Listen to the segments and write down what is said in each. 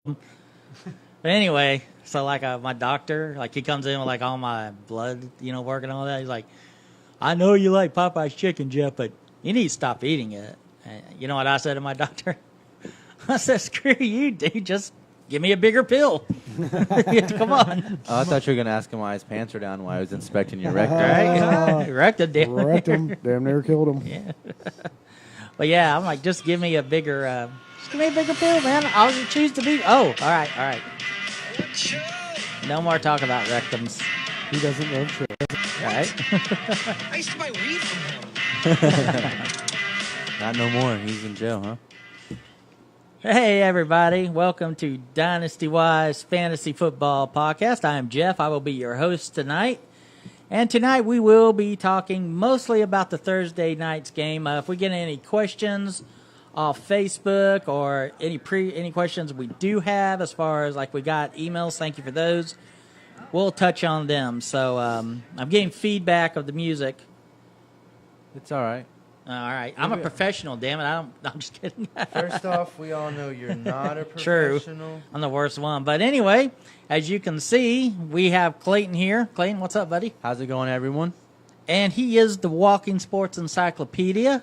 But anyway, so like my doctor, like he comes in with like all my blood, work and all that. He's like, I know you like Popeye's chicken, Jeff, but you need to stop eating it. And you know what I said to my doctor? I said, screw you, dude. Just give me a bigger pill. Come on. Oh, I thought you were going to ask him why his pants were down while I was inspecting your rectum. Right? Rectum, damn near killed him. Yeah. But yeah, I'm like, just give me a bigger pill, man. I'll choose to be. Oh, all right. No more talk about rectums. He doesn't know shit. Right? I used to buy weed from him. Not no more. He's in jail, huh? Hey, everybody. Welcome to Dynasty Wise Fantasy Football Podcast. I am Jeff. I will be your host tonight. And tonight we will be talking mostly about the Thursday night's game. If we get any questions off Facebook or any questions we do have as far as like we got emails, thank you for those. We'll touch on them. So I'm getting feedback of the music. It's all right. All right. I'm a professional, damn it. I'm just kidding. First off, we all know you're not a True. professional. I'm the worst one. But anyway, as you can see, we have Clayton here. Clayton, what's up, buddy? How's it going, everyone? And he is the walking sports encyclopedia.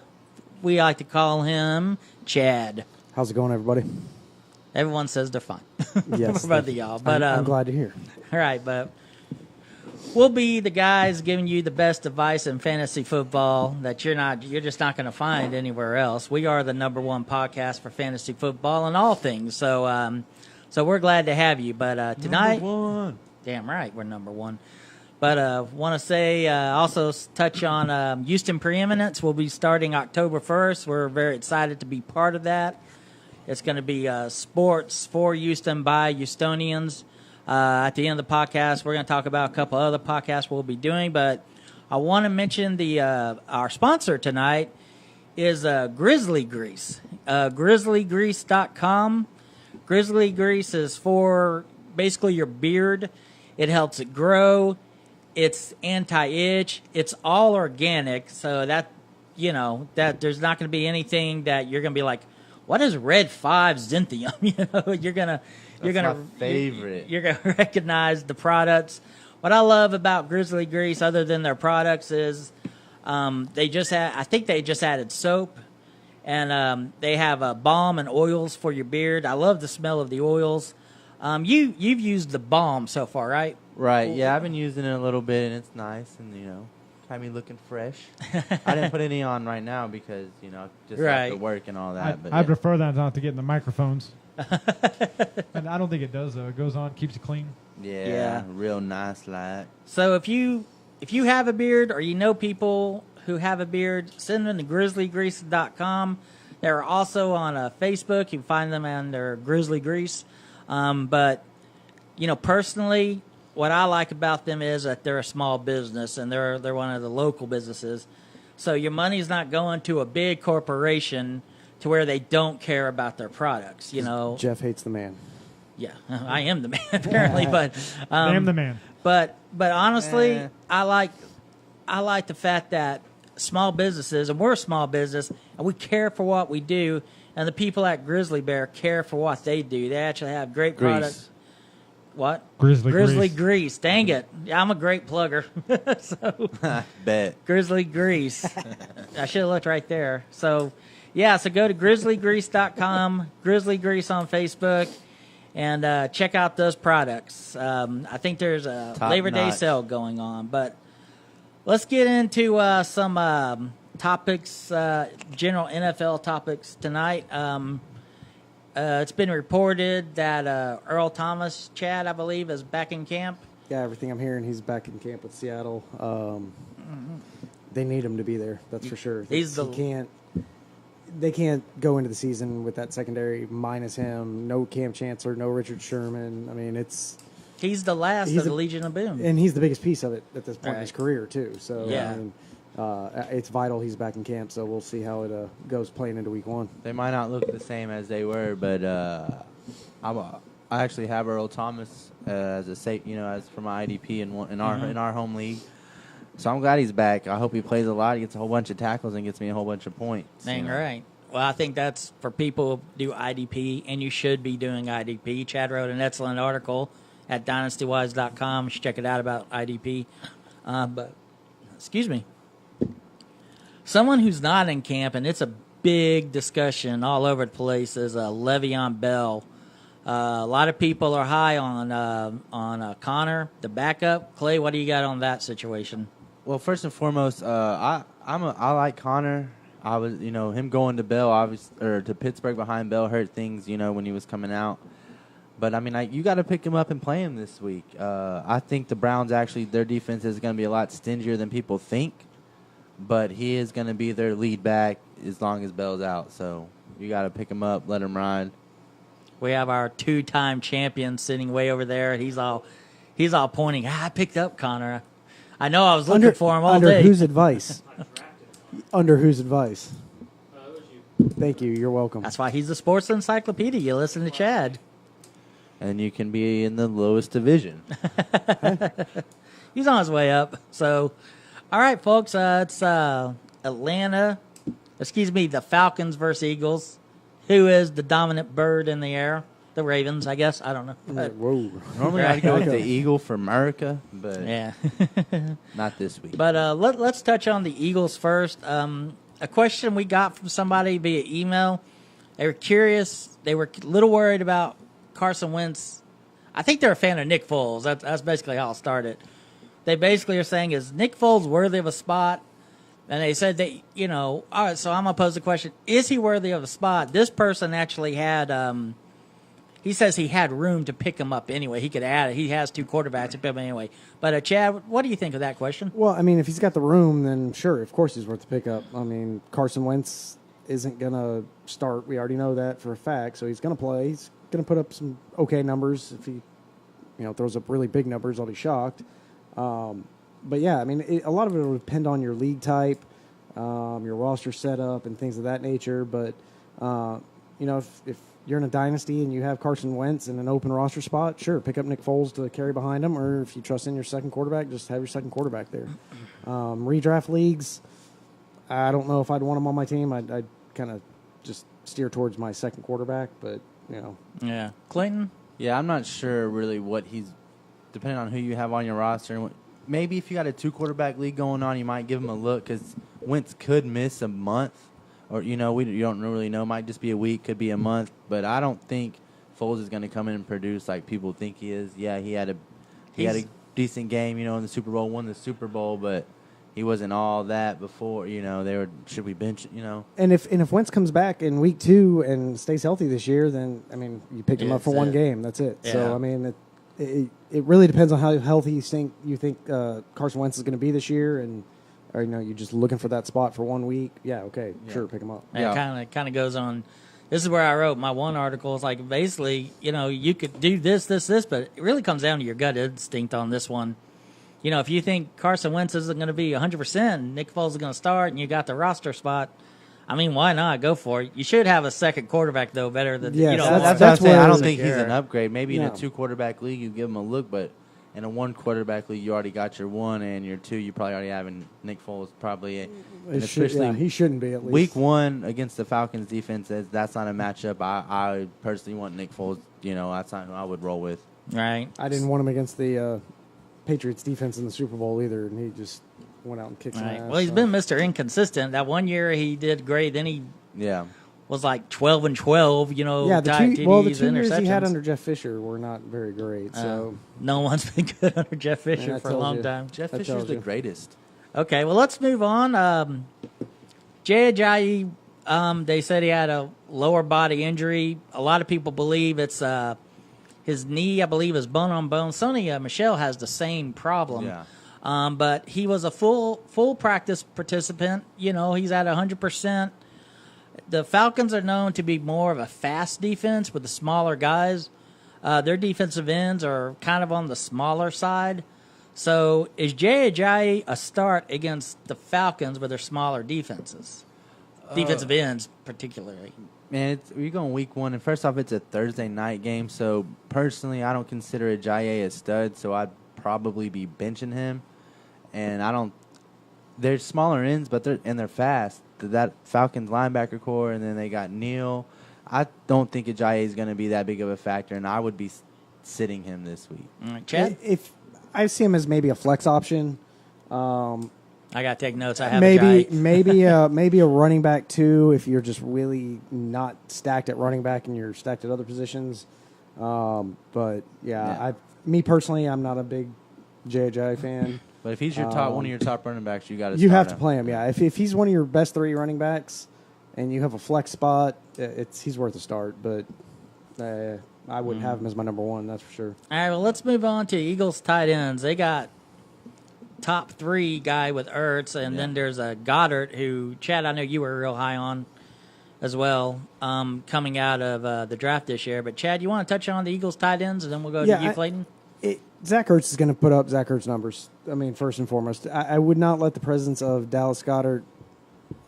We like to call him Chad. How's it going, everybody? Everyone says they're fine. Yes. For both of y'all. But I'm glad to hear. All right, but we'll be the guys giving you the best advice in fantasy football that you're just not going to find anywhere else. We are the number one podcast for fantasy football and all things. So we're glad to have you. But tonight, Number one. damn right, we're number one. But want to say also touch on Houston Preeminence. We'll be starting October 1st. We're very excited to be part of that. It's going to be sports for Houston by Houstonians. At the end of the podcast, we're going to talk about a couple other podcasts we'll be doing. But I want to mention our sponsor tonight is Grizzly Grease. GrizzlyGrease.com. Grizzly Grease is for basically your beard. It helps it grow. It's anti-itch. It's all organic, so that there's not going to be anything that you're going to be like, what is Red 5 Zynthium? You're gonna recognize the products. What I love about Grizzly Grease, other than their products, is they just added soap, and they have balm and oils for your beard. I love the smell of the oils. You've used the balm so far, right? Right, yeah, I've been using it a little bit, and it's nice, and, got me looking fresh. I didn't put any on right now because, just after work and all that. I prefer that not to get in the microphones. And I don't think it does, though. It goes on, keeps it clean. Yeah, real nice light. So if you have a beard or you know people who have a beard, send them to grizzlygrease.com. They're also on Facebook. You can find them under Grizzly Grease. But, personally, what I like about them is that they're a small business and they're one of the local businesses. So your money's not going to a big corporation to where they don't care about their products, Jeff hates the man. Yeah, I am the man apparently, but I am the man. But honestly, I like the fact that small businesses, and we're a small business, and we care for what we do, and the people at Grizzly Bear care for what they do. They actually have great products. What? Grizzly Grease. Dang it. I'm a great plugger. So Bet. Grizzly Grease. I should have looked right there. So, yeah, so go to grizzlygrease.com, Grizzly Grease on Facebook, and check out those products. I think there's a Labor Day sale going on. But let's get into some topics, general NFL topics tonight. It's been reported that Earl Thomas, Chad, I believe, is back in camp. Yeah, everything I'm hearing, he's back in camp with Seattle. They need him to be there, that's for sure. They can't go into the season with that secondary minus him. No Cam Chancellor, no Richard Sherman. I mean, he's the last of the Legion of Boom, and he's the biggest piece of it at this point in his career too. So yeah. I mean, it's vital he's back in camp, so we'll see how it goes playing into week one. They might not look the same as they were, but I actually have Earl Thomas as as for my IDP in our home league. So I'm glad he's back. I hope he plays a lot. He gets a whole bunch of tackles and gets me a whole bunch of points. Dang right. Well, I think that's for people who do IDP, and you should be doing IDP. Chad wrote an excellent article at DynastyWise.com. You should check it out about IDP. But, excuse me. Someone who's not in camp, and it's a big discussion all over the place, is Le'Veon Bell. A lot of people are high on Connor, the backup. Clay, what do you got on that situation? Well, first and foremost, I like Connor. I was, him going to Bell, or to Pittsburgh behind Bell hurt things, when he was coming out. But I mean, you got to pick him up and play him this week. I think the Browns their defense is going to be a lot stingier than people think. But he is going to be their lead back as long as Bell's out. So you got to pick him up, let him ride. We have our 2-time champion sitting way over there. He's all pointing. I picked up Connor. I know I was looking for him all under day. Under whose advice? Under whose advice? Thank you. You're welcome. That's why he's the sports encyclopedia. You listen to Chad. And you can be in the lowest division. He's on his way up. So, all right, folks. It's Atlanta. The Falcons versus Eagles. Who is the dominant bird in the air? The Ravens, I guess. I don't know. Whoa. Normally I'd go with the Eagle for America, but yeah. not this week. But let's touch on the Eagles first. A question we got from somebody via email. They were curious. They were a little worried about Carson Wentz. I think they're a fan of Nick Foles. That's basically how it started. They basically are saying, is Nick Foles worthy of a spot? And they said that, all right, so I'm going to pose the question, is he worthy of a spot? This person actually had, he says he had room to pick him up anyway. He could add it. He has 2 quarterbacks to pick him anyway. But, Chad, what do you think of that question? Well, I mean, if he's got the room, then sure, of course he's worth the pickup. I mean, Carson Wentz isn't going to start. We already know that for a fact. So he's going to play. He's going to put up some okay numbers. If he, throws up really big numbers, I'll be shocked. But, yeah, I mean, a lot of it will depend on your league type, your roster setup, and things of that nature. But, if you're in a dynasty and you have Carson Wentz in an open roster spot, sure, pick up Nick Foles to carry behind him. Or if you trust in your second quarterback, just have your second quarterback there. Redraft leagues, I don't know if I'd want him on my team. I'd kind of just steer towards my second quarterback. But, Yeah. Clayton? Yeah, I'm not sure really what he's – depending on who you have on your roster. Maybe if you got a 2-quarterback league going on, you might give him a look because Wentz could miss a month. Or, you don't really know. Might just be a week, could be a month. But I don't think Foles is going to come in and produce like people think he is. Yeah, he had a decent game, in the Super Bowl, won the Super Bowl, but he wasn't all that before. Should we bench, And if Wentz comes back in week 2 and stays healthy this year, then, I mean, you picked him up for one game. That's it. Yeah. So, I mean, it really depends on how healthy you think Carson Wentz is going to be this year, or you're just looking for that spot for 1 week. Yeah, okay, sure, pick him up. And it kind of goes on. This is where I wrote my one article. It's like basically, you could do this, but it really comes down to your gut instinct on this one. If you think Carson Wentz isn't going to be 100%, Nick Foles is going to start, and you got the roster spot, I mean, why not? Go for it. You should have a second quarterback, though, better than that's what I'm saying. I don't think he's an upgrade. Maybe in a No. 2-quarterback league, you give him a look, but in a 1-quarterback league, you already got your 1, and your 2, you probably already having Nick Foles probably. And especially he shouldn't be at least. Week 1 against the Falcons defense, that's not a matchup. I personally want Nick Foles. That's not who I would roll with. Right. I didn't want him against the Patriots defense in the Super Bowl either, and he just went out and kicked some ass. Well, he's been Mr. Inconsistent. That one year he did great. Then he was like 12-12. Yeah, the TDs, 2 years he had interceptions. under Jeff Fisher were not very great. So No one's been good under Jeff Fisher that for a tells long you. time. Jeff That Fisher's tells the you. greatest. Okay, well, let's move on. Jay Ajayi, they said he had a lower body injury. A lot of people believe it's his knee, I believe, is bone on bone. Sonny Michel has the same problem. Yeah. But he was a full practice participant. He's at 100%. The Falcons are known to be more of a fast defense with the smaller guys. Their defensive ends are kind of on the smaller side. So is Jay Ajayi a start against the Falcons with their smaller defenses? Defensive ends, particularly. Man, we're going week 1, and first off, it's a Thursday night game. So personally, I don't consider Ajayi a stud, so I'd probably be benching him. And they're smaller ends, but they're fast. that Falcons linebacker core, and then they got Neal. I don't think Ajayi is going to be that big of a factor, and I would be sitting him this week. All right, Chad? If I see him as maybe a flex option, I got to take notes. I have maybe Ajayi. maybe a running back too. If you're just really not stacked at running back and you're stacked at other positions, but me personally, I'm not a big Ajayi fan. But if he's your one of your top running backs, you got to. You have to play him. Yeah, if he's one of your best 3 running backs, and you have a flex spot, he's worth a start. But I wouldn't have him as my number 1. That's for sure. All right, well, let's move on to Eagles tight ends. They got top 3 guy with Ertz, and then there's a Goddard who, Chad, I know you were real high on as well, coming out of the draft this year. But, Chad, you want to touch on the Eagles tight ends, and then we'll go to you, Clayton? Zach Ertz is going to put up Zach Ertz numbers. I mean, first and foremost, I would not let the presence of Dallas Goedert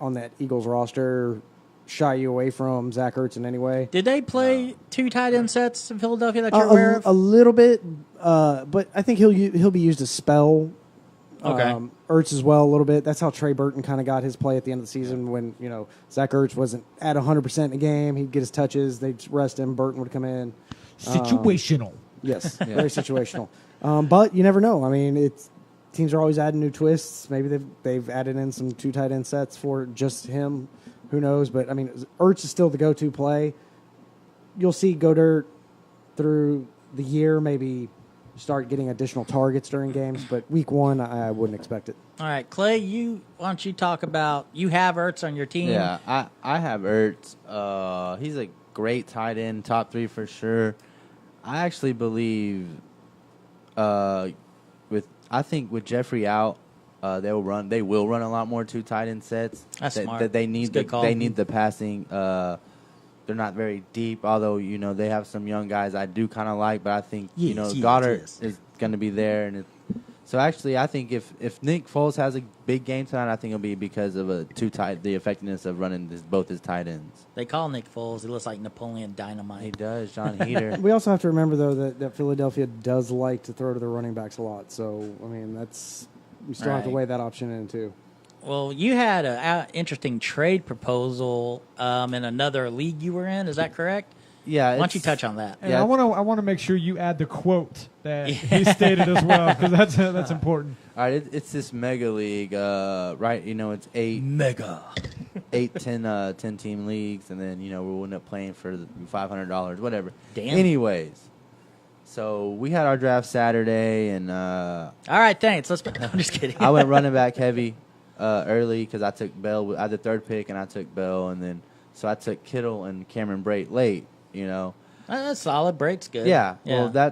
on that Eagles roster shy you away from Zach Ertz in any way. Did they play 2 tight end sets in Philadelphia that you're aware of? A little bit, but I think he'll be used as spell. Okay. Ertz as well a little bit. That's how Trey Burton kind of got his play at the end of the season when, Zach Ertz wasn't at 100% in the game. He'd get his touches. They'd rest him. Burton would come in. Situational. Yes, very situational. But you never know. I mean, teams are always adding new twists. Maybe they've added in some 2 tight end sets for just him. Who knows? But, I mean, Ertz is still the go-to play. You'll see Goddard through the year maybe start getting additional targets during games. But week 1, I wouldn't expect it. All right, Clay, why don't you talk about – you have Ertz on your team. Yeah, I have Ertz. He's a great tight end, top 3 for sure. I actually believe with Jeffrey out, they will run a lot more 2 tight end sets. That's smart. That they need the passing. They're not very deep, although they have some young guys I do kind of like, but I think Goddard is going to be there, and so actually I think if Nick Foles has a big game tonight, I think it'll be because of the effectiveness of running both his tight ends. They call Nick Foles. He looks like Napoleon Dynamite. He does, John Heater. We also have to remember, though, that Philadelphia does like to throw to their running backs a lot. So, I mean, you still have to weigh that option in, too. Well, you had an interesting trade proposal in another league you were in. Is that correct? Yeah. Why don't you touch on that? And I want to make sure you add the quote that he stated as well, because that's important. All right, it's this mega league, right? It's 10 team leagues, and then we'll end up playing for $500, whatever. Damn. Anyways, so we had our draft Saturday, and all right, thanks. I'm just kidding. I went running back heavy early because I took Bell. I had the 3rd pick, and I took Bell, and then so I took Kittle and Cameron Brate late. That's solid. Break's good. Yeah. Yeah.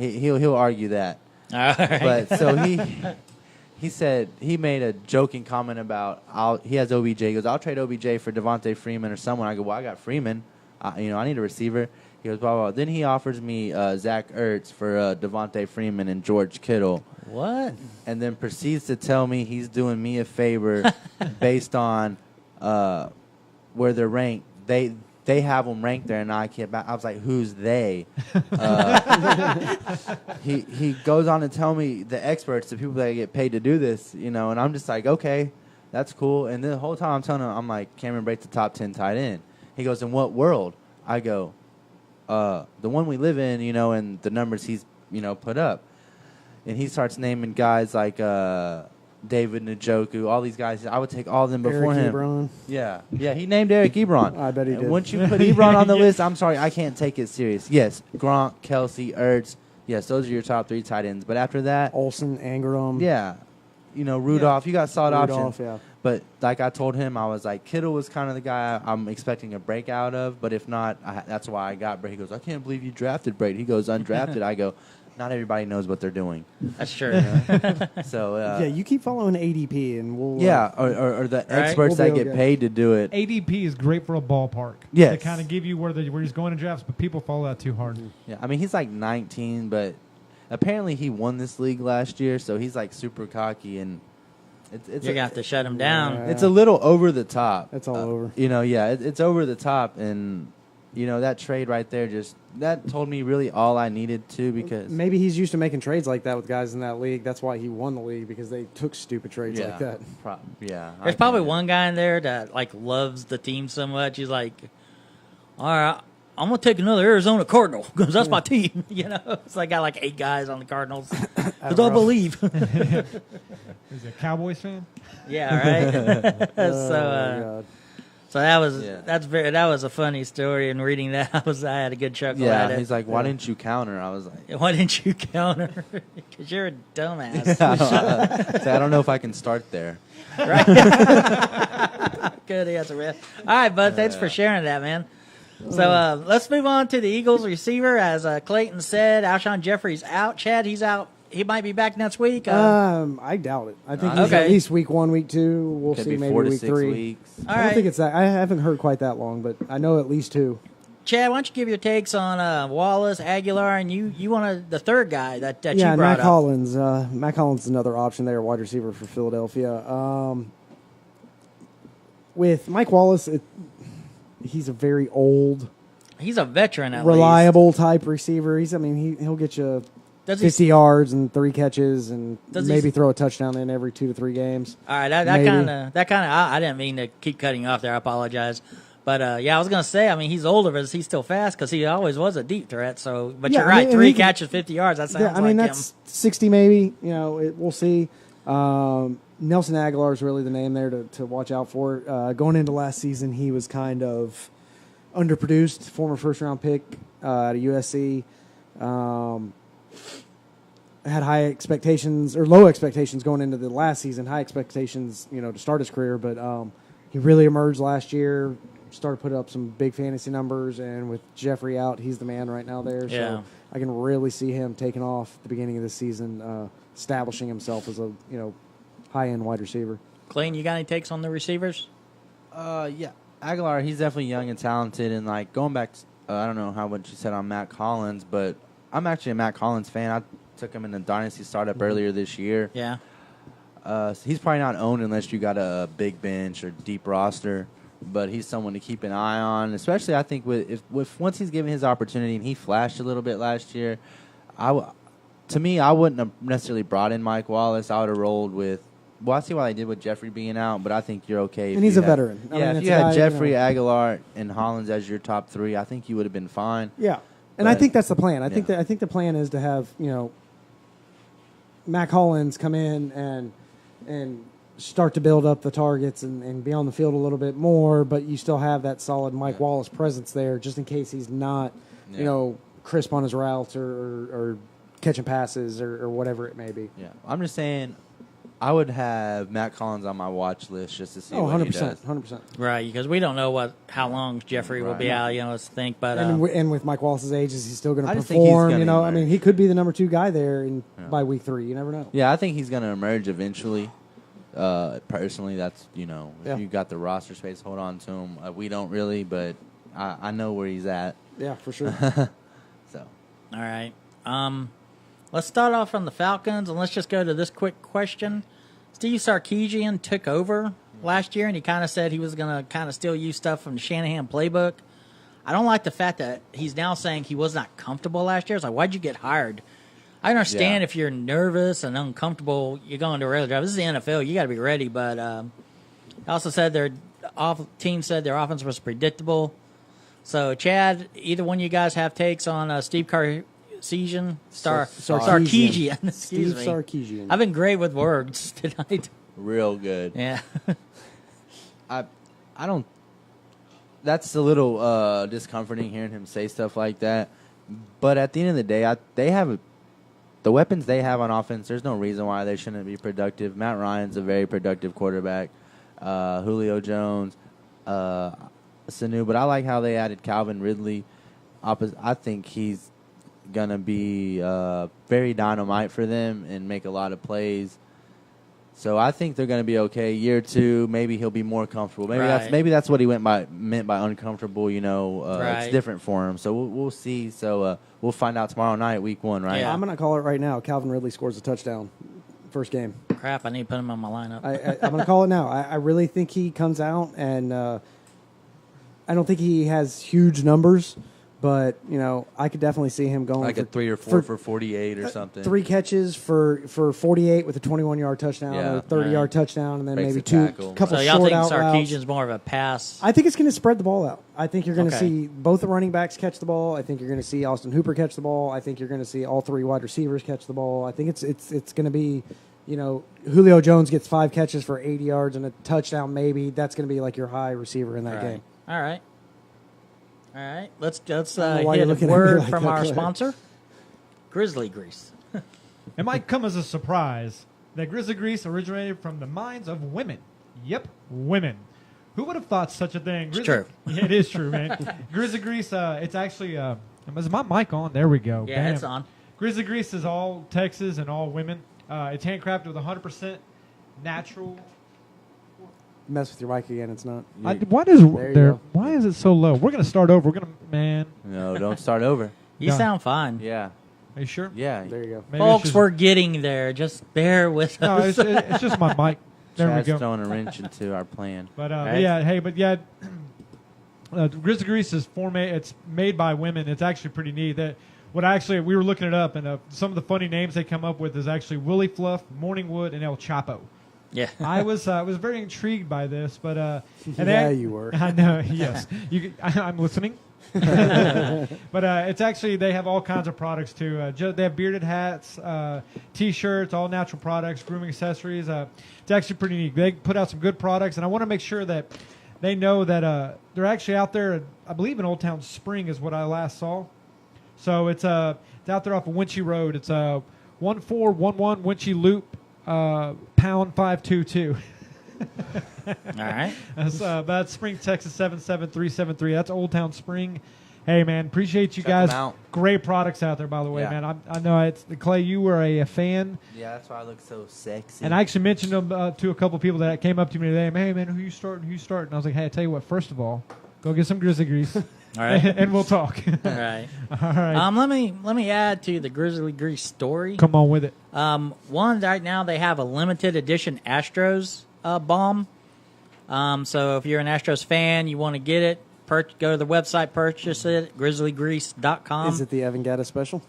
He'll argue that. All right. But so he said he made a joking comment about he has OBJ. He goes, I'll trade OBJ for Devontae Freeman or someone. I go, well, I got Freeman. I need a receiver. He goes, blah, blah, blah. Then he offers me Zach Ertz for Devontae Freeman and George Kittle. What? And then proceeds to tell me he's doing me a favor based on where they're ranked. They have them ranked there, and I was like, "Who's they?" He goes on to tell me the experts, the people that get paid to do this, and I'm just like, "Okay, that's cool." And then the whole time I'm telling him, I'm like, "Cameron Brate's the top 10 tight end." He goes, "In what world?" I go, "The one we live in, and the numbers he's put up." And he starts naming guys like David Njoku, all these guys. I would take all of them before Eric him. Ebron. Yeah, he named Eric Ebron. I bet he did. Once you put Ebron on the list, I'm sorry, I can't take it serious. Yes, Gronk, Kelsey, Ertz. Yes, those are your top 3 tight ends. But after that, Olsen, Ingram. yeah, Rudolph. You got solid options. Yeah. But like I told him, I was like, Kittle was kind of the guy I'm expecting a breakout of. But if not, that's why I got Brady. He goes, I can't believe you drafted Brady. He goes, undrafted. I go, not everybody knows what they're doing. That's true. So you keep following ADP, and we'll or the experts that get paid to do it. ADP is great for a ballpark. Yes. To kind of give you where he's going in drafts, but people follow that too hard. Yeah, I mean he's like 19, but apparently he won this league last year, so he's like super cocky, and you're gonna have to shut him down. Yeah. It's a little over the top. It's all over. It's over the top, and that trade right there that told me really all I needed to, because Maybe he's used to making trades like that with guys in that league. That's why he won the league, because they took stupid trades like that. There's probably one guy in there that like loves the team so much. He's like, all right, I'm gonna take another Arizona Cardinal because that's my team. So I got like 8 guys on the Cardinals because I believe. Is he a Cowboys fan? Yeah, right. God. So that was a funny story, and reading that I had a good chuckle at it. He's like, why didn't you counter? I was like, why didn't you counter? Because you're a dumbass. I don't know if I can start there. Right. Good answer, man. All right, bud. Thanks for sharing that, man. So let's move on to the Eagles receiver. As Clayton said, Alshon Jeffrey's out. Chad, he's out. He might be back next week. I doubt it. I think he's at least week 1, week 2. We'll Could see, be maybe 4 to week 6 3. weeks. I don't think it's that. I haven't heard quite that long, but I know at least 2. Chad, why don't you give your takes on Wallace, Aguilar, and you wanted the third guy that you Yeah, brought Matt up. Collins. Matt Collins is another option there, wide receiver for Philadelphia. With Mike Wallace, he's a very old, He's a veteran at reliable type receiver. He'll get you 50 yards and 3 catches and maybe throw a touchdown in every 2 to 3 games. All right, that kind of. I didn't mean to keep cutting you off there. I apologize. But I was gonna say, he's older, but he's still fast because he always was a deep threat. So, but you're right, 3 catches, 50 yards. That sounds like that's him. 60 maybe. We'll see. Nelson Aguilar is really the name there to watch out for. Going into last season, he was kind of underproduced. Former first-round pick out of USC. Had high expectations or low expectations going into the last season. High expectations, to start his career, but he really emerged last year. Started putting up some big fantasy numbers, and with Jeffrey out, he's the man right now there. Yeah. So I can really see him taking off at the beginning of the season, establishing himself as a high-end wide receiver. Clayton, you got any takes on the receivers? Yeah, Aguilar, he's definitely young and talented, and like going back, I don't know how much you said on Matt Collins, but I'm actually a Matt Collins fan. I took him in the Dynasty startup earlier this year. Yeah. He's probably not owned unless you got a big bench or deep roster, but he's someone to keep an eye on, especially I think with once he's given his opportunity, and he flashed a little bit last year. To me, I wouldn't have necessarily brought in Mike Wallace. I would have rolled with. Well, I see why they did with Jeffrey being out, but I think you're okay. And he's a veteran. If you had Jeffrey, Aguilar, and Hollins as your top 3, I think you would have been fine. Yeah, and I think that's the plan. I think the plan is to have Matt Collins come in and start to build up the targets and be on the field a little bit more, but you still have that solid Mike Wallace presence there, just in case he's not crisp on his routes or catching passes or whatever it may be. Yeah, I'm just saying. I would have Matt Collins on my watch list just to see what 100%, he does. 100%. Right, because we don't know how long Jeffrey will be out. Let's think. But and with Mike Wallace's age, is he still going to I just think he's perform? gonna emerge. He could be the number 2 guy there by week 3. You never know. Yeah, I think he's going to emerge eventually. Personally, that's if you got the roster space, hold on to him. We don't really, but I know where he's at. Yeah, for sure. So, all right. Let's start off on the Falcons, and let's just go to this quick question. Steve Sarkisian took over last year, and he kind of said he was going to kind of still use stuff from the Shanahan playbook. I don't like the fact that he's now saying he was not comfortable last year. It's like, why'd you get hired? I understand if you're nervous and uncomfortable, you're going to a regular job. This is the NFL. You got to be ready. But he also said their team said their offense was predictable. So, Chad, either one of you guys have takes on Steve Sarkisian? Sarkisian. Excuse me. Sarkisian. I've been great with words tonight. real good. Yeah. I don't. That's a little discomforting hearing him say stuff like that. But at the end of the day, they have the weapons they have on offense. There's no reason why they shouldn't be productive. Matt Ryan's a very productive quarterback. Julio Jones, Sanu. But I like how they added Calvin Ridley. I think he's gonna be very dynamite for them and make a lot of plays. So I think they're going to be okay. Year 2, maybe he'll be more comfortable. Maybe that's what he meant by uncomfortable. It's different for him. So we'll see. So we'll find out tomorrow night, week 1, right? Yeah. I'm going to call it right now. Calvin Ridley scores a touchdown, first game. Crap! I need to put him on my lineup. I'm going to call it now. I really think he comes out and I don't think he has huge numbers, but I could definitely see him going Like for, a 3 or 4 for 48 or something. 3 catches for 48 with a 21-yard touchdown, Yeah, or a 30-yard touchdown, and then Breaks maybe a 2 tackle. couple So y'all short think out routes. Sarkisian's more of a pass? I think it's going to spread the ball out. I think you're going to Okay. see both the running backs catch the ball. I think you're going to see Austin Hooper catch the ball. I think you're going to see all 3 wide receivers catch the ball. I think it's going to be, Julio Jones gets 5 catches for 80 yards and a touchdown maybe. That's going to be like your high receiver in that game. All right. Let's know why you're hit a looking at me word like from that. our Go ahead. sponsor, Grizzly Grease. It might come as a surprise that Grizzly Grease originated from the minds of women. Yep, women. Who would have thought such a thing? It's true. Yeah, it is true, man. Grizzly Grease, it's actually, is my mic on? There we go. Yeah, Bam. it's on. Grizzly Grease is all Texas and all women. It's handcrafted with 100% natural. Mess with your mic again. It's not. Why is it so low? We're gonna start over. No, don't start over. You Yeah. sound fine. Yeah. Are you sure? Yeah. There you go. Maybe it's Folks, just- we're getting there. Just bear with No, us. it's just my mic. There Chad's we go. throwing a wrench into our plan. But Right. Grizzly Grease is it's made by women. It's actually pretty neat. We were looking it up, and some of the funny names they come up with is actually Willie Fluff, Morningwood, and El Chapo. Yeah. I was very intrigued by this, but You were. I know. Yes, I'm listening. But it's actually, they have all kinds of products too. They have bearded hats, T-shirts, all natural products, grooming accessories. It's actually pretty neat. They put out some good products, and I want to make sure that they know that they're actually out there. I believe in Old Town Spring is what I last saw. So it's out there off of Winchy Road. It's 1411 Winchy Loop, pound 522. All right. That's Spring, Texas 77373. That's Old Town Spring. Hey, man, appreciate you Check 'em guys. out. Great products out there, by the way, Yeah. man. I know it's Clay. You were a fan, Yeah, that's why I look so sexy. and I actually mentioned them to a couple people that came up to me today. Hey, man, who you starting? And I was like, hey, I tell you what. First of all, go get some Grizzly Grease, All right. and we'll talk. All right. All right, Let me add to the Grizzly Grease story. come on with it. One, right now they have a limited edition Astros bomb. So if you're an Astros fan, you want to get it, go to the website, purchase it, grizzlygrease.com. Is it the Evan Gaddis special?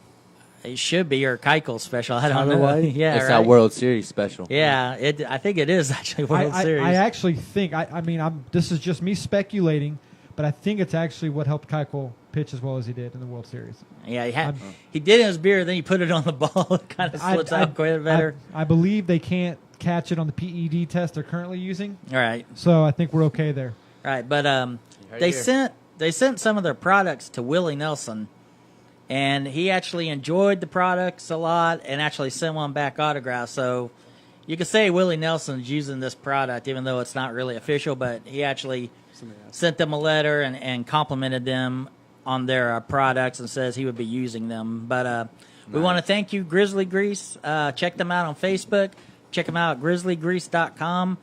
It should be, or Keuchel special. I don't Either know. way. Yeah, it's right. that World Series special. Yeah, I think it is actually World Series. I actually think. This is just me speculating, but I think it's actually what helped Keuchel pitch as well as he did in the World Series. Yeah, he did it in his beer, then he put it on the ball. It kind of slips out quite a bit better. I believe they can't catch it on the PED test they're currently using, All right, so I think we're okay there. right. But Right they here. sent some of their products to Willie Nelson, and he actually enjoyed the products a lot, and actually sent one back autographed. So you could say Willie Nelson's using this product, even though it's not really official. But he actually sent them a letter and complimented them on their products and says he would be using them. But we want to thank you, Grizzly Grease. Check them out on Facebook. Check them out at grizzlygrease.com.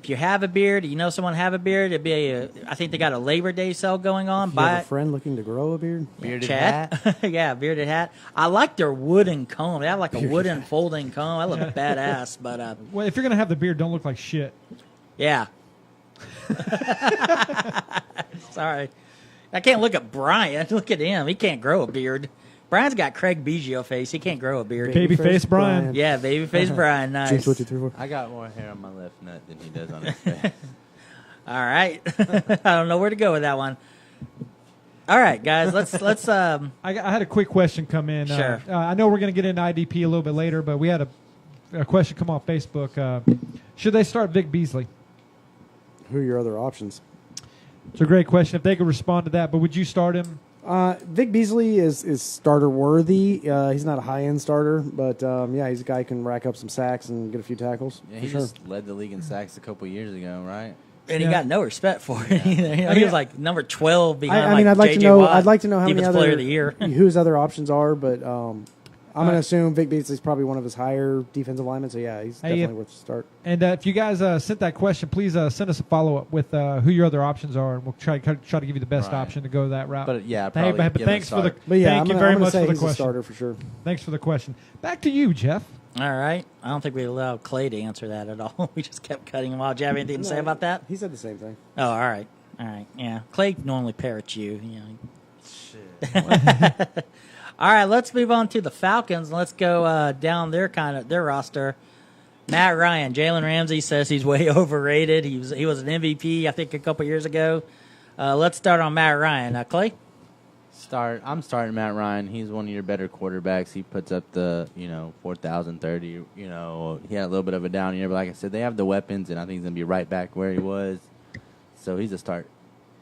If you have a beard, you know someone have a beard, I think they got a Labor Day sale going on. You have a friend looking to grow a beard? Bearded Chad. hat. Yeah, bearded hat. I like their wooden comb. They have like a wooden folding comb. I look badass, but Well, if you're gonna have the beard, don't look like shit. yeah. Sorry. I can't look at Brian. Look at him. He can't grow a beard. Brian's got Craig Biggio face. He can't grow a beard. Babyface Brian. Yeah, babyface Brian. Nice. Jinx, 1, 2, 3, 4. I got more hair on my left nut than he does on his face. All right. I don't know where to go with that one. All right, guys. Let's I had a quick question come in. Sure. I know we're going to get into IDP a little bit later, but we had a question come off Facebook. Should they start Vic Beasley? Who are your other options? It's a great question. If they could respond to that, but would you start him? Vic Beasley is starter worthy. He's not a high end starter, but he's a guy who can rack up some sacks and get a few tackles. Yeah, for he sure. just led the league in sacks a couple years ago, right? And he Yeah. got no respect for it either. You know, he was like number 12 behind. I mean, I'd like to J.J. know. Watt, I'd like to know how many Defensive other Player of the Year. who his other options are, but I'm going to assume Vic Beasley's probably one of his higher defensive linemen. So yeah, he's definitely worth a start. And if you guys sent that question, please send us a follow up with who your other options are, and we'll try to give you the best Right. option to go that route. But yeah, Hey, probably but give him thanks a for the start. But yeah, thank I'm you gonna- very I'm gonna much say for the he's a question. starter for sure. Thanks for the question. Back to you, Jeff. All right. I don't think we allowed Clay to answer that at all. We just kept cutting him off. Do you have anything to say No, about that? He said the same thing. Oh, all right. All right, yeah. Clay normally parrots you. Shit. All right, let's move on to the Falcons. Let's go down their roster. Matt Ryan, Jalen Ramsey says he's way overrated. He was an MVP, I think, a couple years ago. Let's start on Matt Ryan. Clay? I'm starting Matt Ryan. He's one of your better quarterbacks. He puts up the 4,030. He had a little bit of a down year, but like I said, they have the weapons, and I think he's gonna be right back where he was. So he's a start.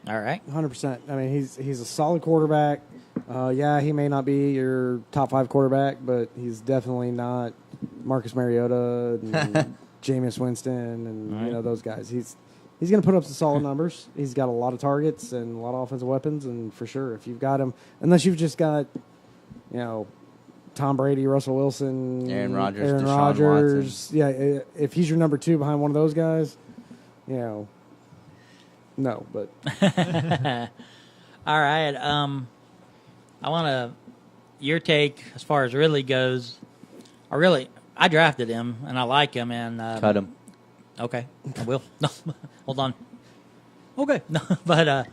All right, 100%. I mean, he's a solid quarterback. Yeah, he may not be your top 5 quarterback, but he's definitely not Marcus Mariota and Jameis Winston and those guys. He's going to put up some solid numbers. He's got a lot of targets and a lot of offensive weapons, and for sure, if you've got him, unless you've just got Tom Brady, Russell Wilson, Aaron Rodgers, Aaron Deshaun Rodgers, yeah, if he's your number 2 behind one of those guys, no, but all right. I want your take as far as Ridley goes. I drafted him and I like him and cut him. Okay, I will. No, hold on. Okay, no, but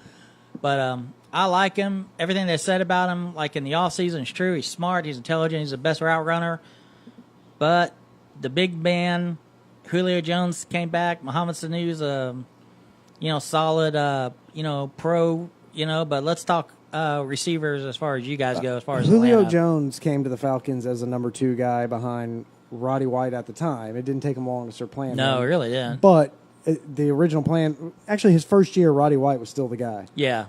I like him. Everything they said about him, like in the offseason, is true. He's smart. He's intelligent. He's the best route runner. But the big man, Julio Jones came back. Mohamed Sanu's solid, pro. But let's talk receivers as far as you guys go. As far as Julio Atlanta. Jones came to the Falcons as a number 2 guy behind Roddy White at the time. It didn't take him long to start playing. No, it really didn't. But the original plan, actually, his first year, Roddy White was still the guy. Yeah.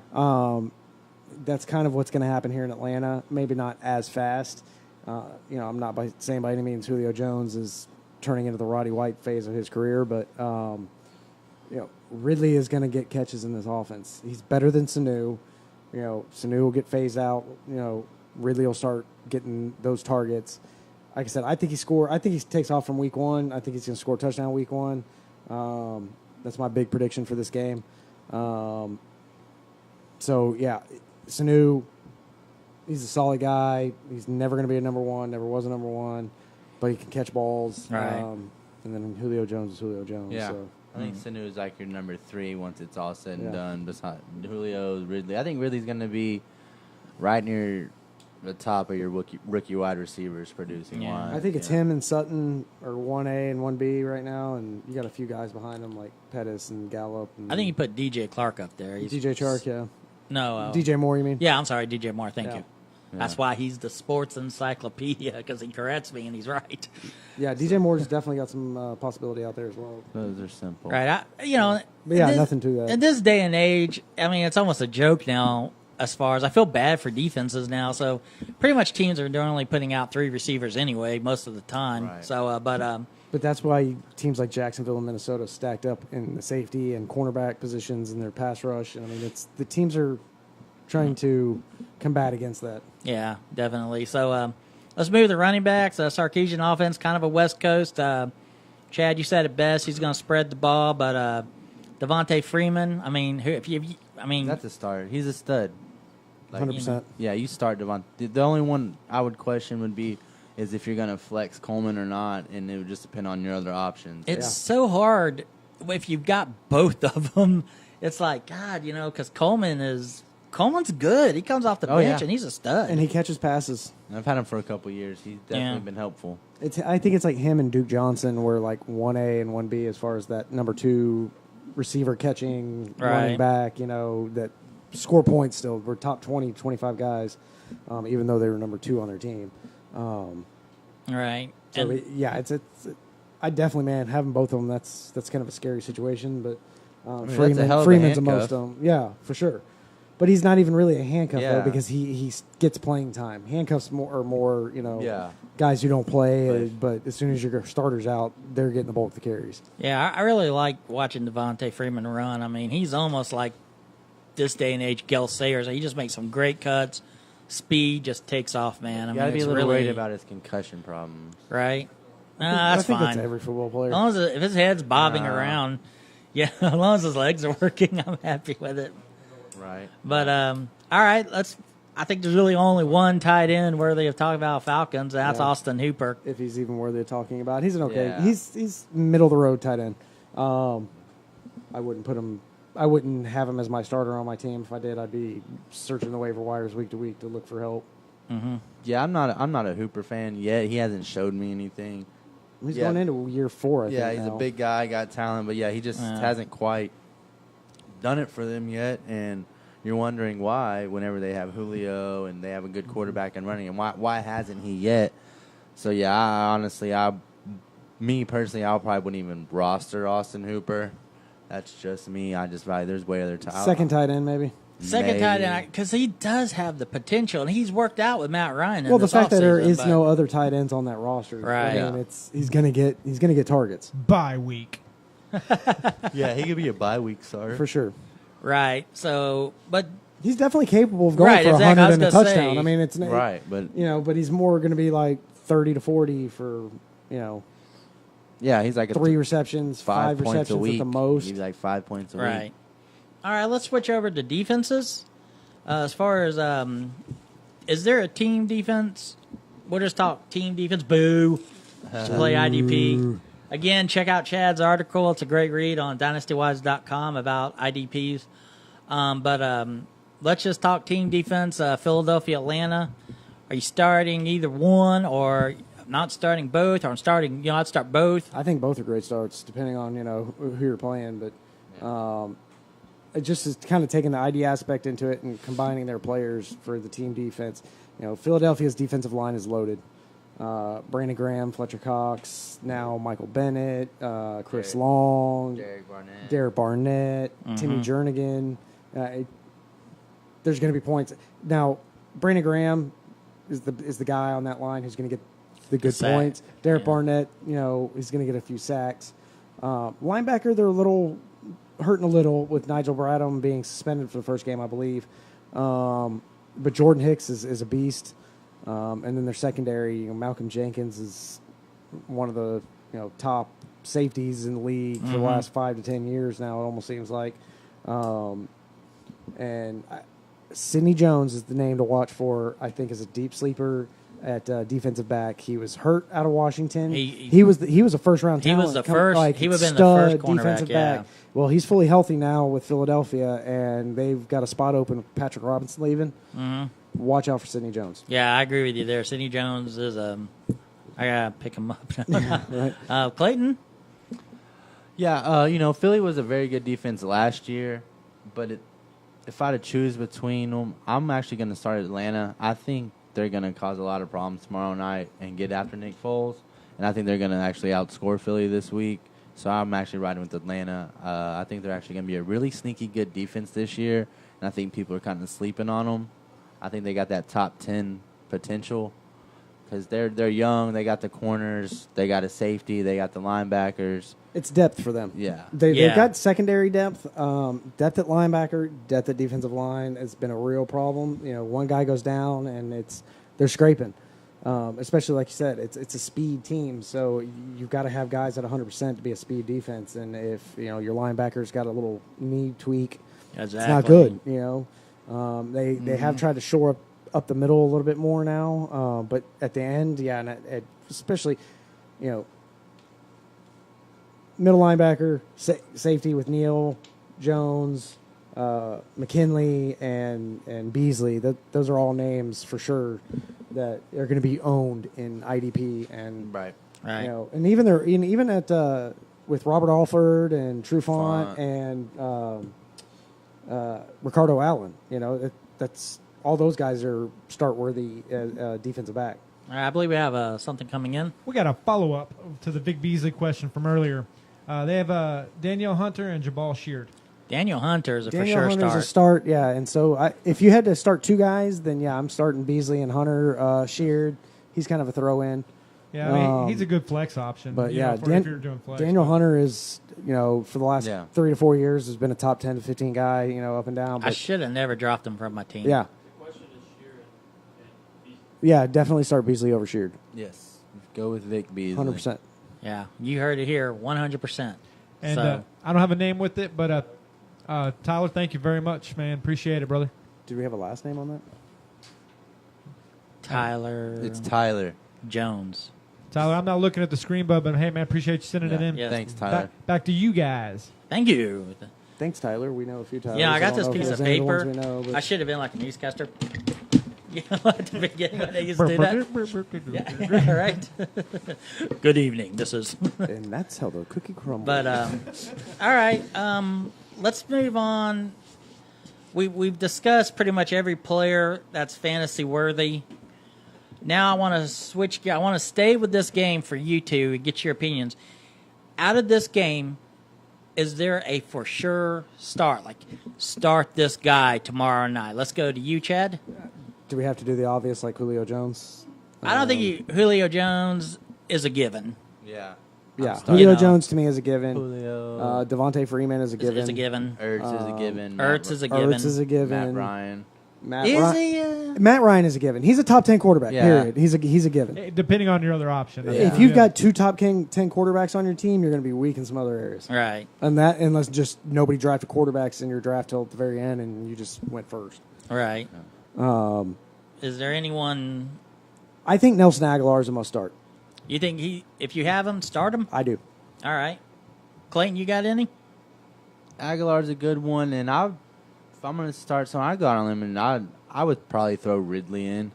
That's kind of what's going to happen here in Atlanta. Maybe not as fast. I'm not saying by any means Julio Jones is turning into the Roddy White phase of his career, but Ridley is going to get catches in this offense. He's better than Sanu. Sanu will get phased out. Ridley will start getting those targets. Like I said, I think he takes off from week 1. I think he's going to score a touchdown week 1. That's my big prediction for this game. So, yeah, Sanu, he's a solid guy. He's never going to be a number 1, never was a number 1, but he can catch balls. Right. And then Julio Jones is Julio Jones. Yeah. So. I think Sanu is like your number 3 once it's all said and done. Beside Julio, Ridley. I think Ridley's going to be right near the top of your rookie wide receivers producing wise. I think it's him and Sutton are 1A and 1B right now, and you got a few guys behind him like Pettis and Gallup. And I think you put DJ Clark up there. DJ Chark, yeah. No. DJ Moore, you mean? Yeah, I'm sorry, DJ Moore. Thank you. Yeah. That's why he's the sports encyclopedia, because he corrects me and he's right. Yeah, DJ Moore's definitely got some possibility out there as well. Those are simple. Right. But yeah, nothing to that. In this day and age, I mean, it's almost a joke now as far as I feel bad for defenses now. So pretty much teams are only putting out 3 receivers anyway most of the time. Right. So, But that's why teams like Jacksonville and Minnesota stacked up in the safety and cornerback positions in their pass rush. And I mean, the teams are trying to combat against that. yeah, definitely. So let's move to the running backs. Sarkisian offense, kind of a West Coast. Chad, you said it best. He's going to spread the ball, but Devontae Freeman. I mean, That's a start. He's a stud. 100%. Yeah, you start Devontae. The only one I would question would be is if you're going to flex Coleman or not, and it would just depend on your other options. It's so hard if you've got both of them. It's like, God, because Coleman's good. He comes off the bench, and he's a stud. And he catches passes. I've had him for a couple of years. He's definitely been helpful. I think it's like him and Duke Johnson were like 1A and 1B as far as that number 2 receiver catching, running back, that score points still. We're top 20, 25 guys, even though they were number 2 on their team. Right. So, it's I definitely, man, having both of them, that's kind of a scary situation. But Freeman's the most of them. Yeah, for sure. But he's not even really a handcuff, though, because he gets playing time. Handcuffs are more, guys who don't play, but as soon as your starter's out, they're getting the bulk of the carries. Yeah, I really like watching Devontae Freeman run. I mean, he's almost like this day and age Gel Sayers. He just makes some great cuts. Speed just takes off, man. You got to be a little worried about his concussion problems. Right? I That's think fine. that's every football player. As long as if his head's bobbing around, as long as his legs are working, I'm happy with it. Right. But all right, I think there's really only one tight end worthy of talking about Falcons, and that's Austin Hooper. If he's even worthy of talking about, he's an okay. Yeah. He's middle of the road tight end. I wouldn't put him I wouldn't have him as my starter on my team. If I did, I'd be searching the waiver wires week to week to look for help. Mm-hmm. Yeah, I'm not a Hooper fan yet. He hasn't showed me anything. He's going into year 4, I think. Yeah, he's now. a big guy, got talent, but yeah, he just hasn't quite done it for them yet. And you're wondering why, whenever they have Julio and they have a good quarterback and running, and why hasn't he yet? So yeah, me personally, I probably wouldn't even roster Austin Hooper. That's just me. I just value there's way other tight. Second tight end, maybe. Second tight end, because he does have the potential, and he's worked out with Matt Ryan. Well, the fact that there is no other tight ends on that roster, right? I mean, he's gonna get targets. Bye week. Yeah, he could be a bye week starter for sure. Right. So, but he's definitely capable of going for 100 and a touchdown. I mean, it's right, but but he's more going to be like 30 to 40 for yeah, he's like 3 receptions, 5 receptions a week at the most. He's like 5 points a week. Right. All right, let's switch over to defenses. As far as, is there a team defense? We'll just talk team defense. Boo. Just play IDP. Again, check out Chad's article. It's a great read on DynastyWise.com about IDPs. But let's just talk team defense. Philadelphia, Atlanta. Are you starting either one or not starting both? Or I'm starting, I'd start both. I think both are great starts, depending on, who you're playing. But it just is kind of taking the ID aspect into it and combining their players for the team defense. Philadelphia's defensive line is loaded. Brandon Graham, Fletcher Cox, now Michael Bennett, Chris Long, Derek Barnett, Timmy Jernigan. There's going to be points. Now, Brandon Graham is the guy on that line who's going to get the good points. Derek Barnett, he's going to get a few sacks. Linebacker, they're hurting a little with Nigel Bradham being suspended for the first game, I believe. But Jordan Hicks is a beast. And then their secondary, Malcolm Jenkins is one of the top safeties in the league for the last 5 to 10 years now. It almost seems like. Sidney Jones is the name to watch for. I think is a deep sleeper at defensive back. He was hurt out of Washington. He was a first round talent. He was the first. He would have been the first cornerback. Back. Well, he's fully healthy now with Philadelphia, and they've got a spot open with Patrick Robinson leaving. Watch out for Sidney Jones. Yeah, I agree with you there. Sidney Jones is I gotta pick him up. Right. Clayton. Yeah, Philly was a very good defense last year, but if I had to choose between them, I'm actually going to start Atlanta. I think they're going to cause a lot of problems tomorrow night and get after Nick Foles, and I think they're going to actually outscore Philly this week. So I'm actually riding with Atlanta. I think they're actually going to be a really sneaky good defense this year, and I think people are kind of sleeping on them. I think they got that top 10 potential because they're young. They got the corners. They got a safety. They got the linebackers. It's depth for them. Yeah. They've got secondary depth. Depth at linebacker, depth at defensive line has been a real problem. One guy goes down, and they're scraping. Especially, like you said, it's a speed team, so you've got to have guys at 100% to be a speed defense. And if your linebacker's got a little knee tweak, it's not good. They have tried to shore up the middle a little bit more now, but at the end, and especially, middle linebacker, safety with Neal, Jones, McKinley, and Beasley. Those are all names for sure that are going to be owned in IDP, and right. And even at with Robert Alford and Trufant and Ricardo Allen, that's all those guys are start worthy defensive back. All right, I believe we have something coming in. We got a follow up to the Vic Beasley question from earlier. They have Danielle Hunter and Jabal Sheard. Daniel Hunter is a for sure Hunter's start. A start, yeah. And so if you had to start 2 guys, then I'm starting Beasley and Hunter. Sheard, he's kind of a throw in. Yeah, I mean, he's a good flex option. But if you're doing flex. Daniel Hunter is, for the last 3 to 4 years, has been a top 10 to 15 guy, up and down. But I should have never dropped him from my team. Yeah. The question is Sheard and Beasley. Yeah, definitely start Beasley over Sheard. Yes. Go with Vic Beasley. 100%. Yeah, you heard it here, 100%. And I don't have a name with it, but Tyler, thank you very much, man. Appreciate it, brother. Do we have a last name on that? Tyler. It's Tyler Jones. Tyler, I'm not looking at the screen, but hey, man, appreciate you sending it in. Yes. Thanks, Tyler. Back to you guys. Thank you. Thanks, Tyler. We know a few Tylers. Yeah, I got don't this know if piece there's of any ones paper. we know, but- I should have been like a newscaster. You know, at the beginning when they used to do that. Yeah, right. Good evening. This is. And that's how the cookie crumbles. But all right, let's move on. We've discussed pretty much every player that's fantasy worthy. Now I want to switch. I want to stay with this game for you two and get your opinions. Out of this game, is there a for sure start? Like, start this guy tomorrow night. Let's go to you, Chad. Do we have to do the obvious like Julio Jones? I don't think Julio Jones is a given. Yeah. Yeah, starting Julio out. Jones to me is a given. Julio. Devontae Freeman is a given. Is a given. Ertz is a given. Ertz is a given. Ertz is a given. Matt Ryan. Matt Is Ryan, he? Matt Ryan is a given. He's a top 10 quarterback. Yeah. Period. He's a given. Depending on your other option. If you've got two top 10 quarterbacks on your team, you're going to be weak in some other areas. Right. And that unless just nobody drafted quarterbacks in your draft till at the very end, and you just went first. Right. Is there anyone I think Nelson Aguilar is a must start. you think if you have him, start him? I do. All right. Clayton, you got any? Aguilar's a good one, and if I'm going to start someone, I'd go out on him, and I would probably throw Ridley in.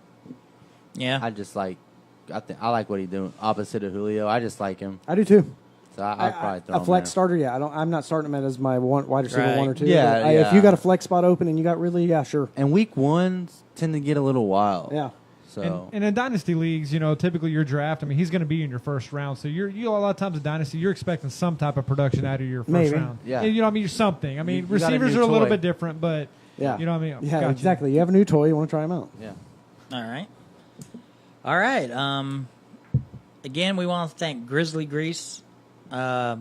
Yeah. I like what he's doing. Opposite of Julio, I just like him. I do too. So I'd probably throw a him flex there. starter. Yeah, I'm not starting him as my wide receiver Right. 1 or 2. Yeah, But, If yeah. you got a flex spot open and you got Ridley, yeah, sure. And week ones tend to get a little wild. Yeah. So And in dynasty leagues, typically your draft. I mean, he's going to be in your first round, so you a lot of times in dynasty, you're expecting some type of production out of your first Maybe. round. Yeah. And, I mean, you're something. I mean, You got a receivers new are a little toy. bit different, but Yeah. you know what I mean. Yeah, Gotcha. exactly. You have a new toy, you want to try him out. yeah. All right. All right. Again, we want to thank Grizzly Grease for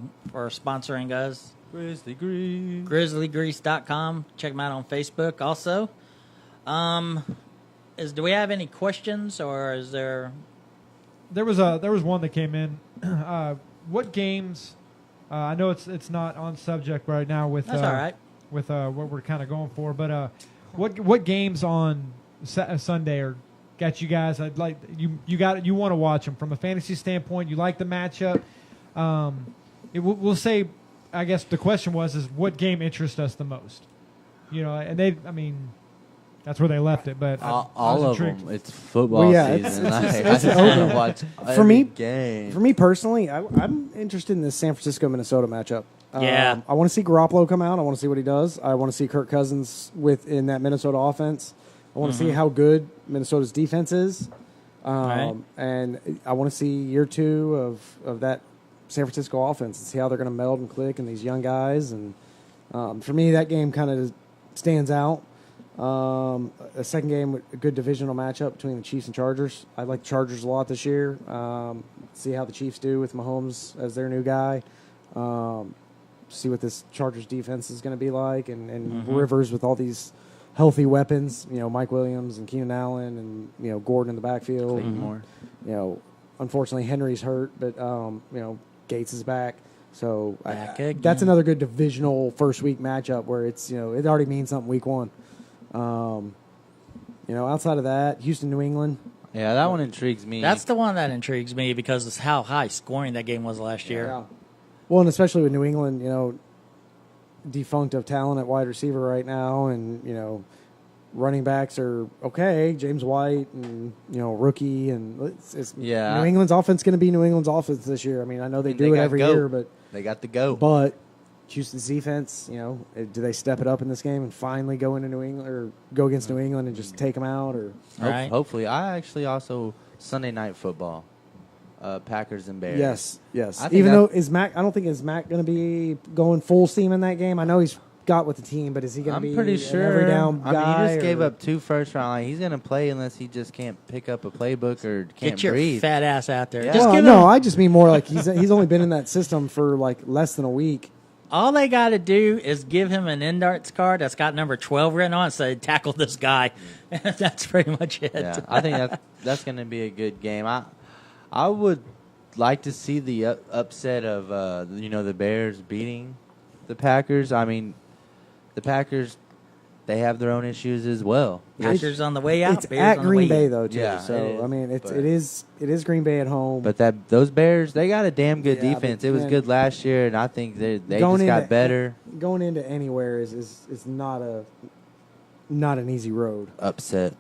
sponsoring us. Grizzly Green. GrizzlyGrease.com. Check them out on Facebook also. Do we have any questions, or is there... There was one that came in. What games? I know it's not on subject right now with That's all right. with what we're kind of going for, but what games on Sunday are got you guys? I'd like you want to watch them from a fantasy standpoint. You like the matchup. We'll say. I guess the question is what game interests us the most? That's where they left it. But I All was of intrigued. them. It's football Well, yeah, season. it's I just want to watch For me- every game. For me personally, I'm interested in this San Francisco-Minnesota matchup. Yeah. I want to see Garoppolo come out. I want to see what he does. I want to see Kirk Cousins in that Minnesota offense. I want to see how good Minnesota's defense is. Right. And I want to see year 2 of that San Francisco offense and see how they're going to meld and click and these young guys. And for me, that game kind of stands out. A second game, a good divisional matchup between the Chiefs and Chargers. I like the Chargers a lot this year. See how the Chiefs do with Mahomes as their new guy. See what this Chargers defense is going to be like, and Rivers with all these healthy weapons. Mike Williams and Keenan Allen, and Gordon in the backfield. More. Unfortunately Henry's hurt, but Gates is back. So Back again. that's another good divisional first week matchup where it's it already means something week 1. Outside of that, Houston, New England. Yeah, that one intrigues me. That's the one that intrigues me because of how high scoring that game was last year. Yeah. Well, and especially with New England, defunct of talent at wide receiver right now, and running backs are okay. James White and rookie, and it's Yeah. New England's offense going to be New England's offense this year. I mean, I know they do it got every GOAT. year, but They got the go. Houston's defense, do they step it up in this game and finally go into New England or go against New England and just take them out? Or Right. Hopefully. I actually also Sunday night football. Packers and Bears. yes. I think Even though I don't think is Mac going to be going full steam in that game. I know he's got with the team, but is he going to I'm be pretty an sure. every down I guy? mean, he just gave or- up 2 first round. Like, he's going to play unless he just can't pick up a playbook or can't Get your breathe. fat ass out there. Yeah. Just Well, give no, him, I just mean more like he's only been in that system for like less than a week. all they got to do is give him an Indarts card that's got number 12 written on it and say, tackle this guy. That's pretty much it. Yeah, I think that's going to be a good game. I would like to see the upset of the Bears beating the Packers. I mean, the Packers, they have their own issues as well. Packers on the way out. It's Bears at on the Green way Bay in. though too. Yeah, so it is, I mean, but- it is Green Bay at home. But those Bears, they got a damn good Yeah, defense. but, It was man, good last year, and I think they going just got into- better. Going into anywhere is not an easy road. Upset.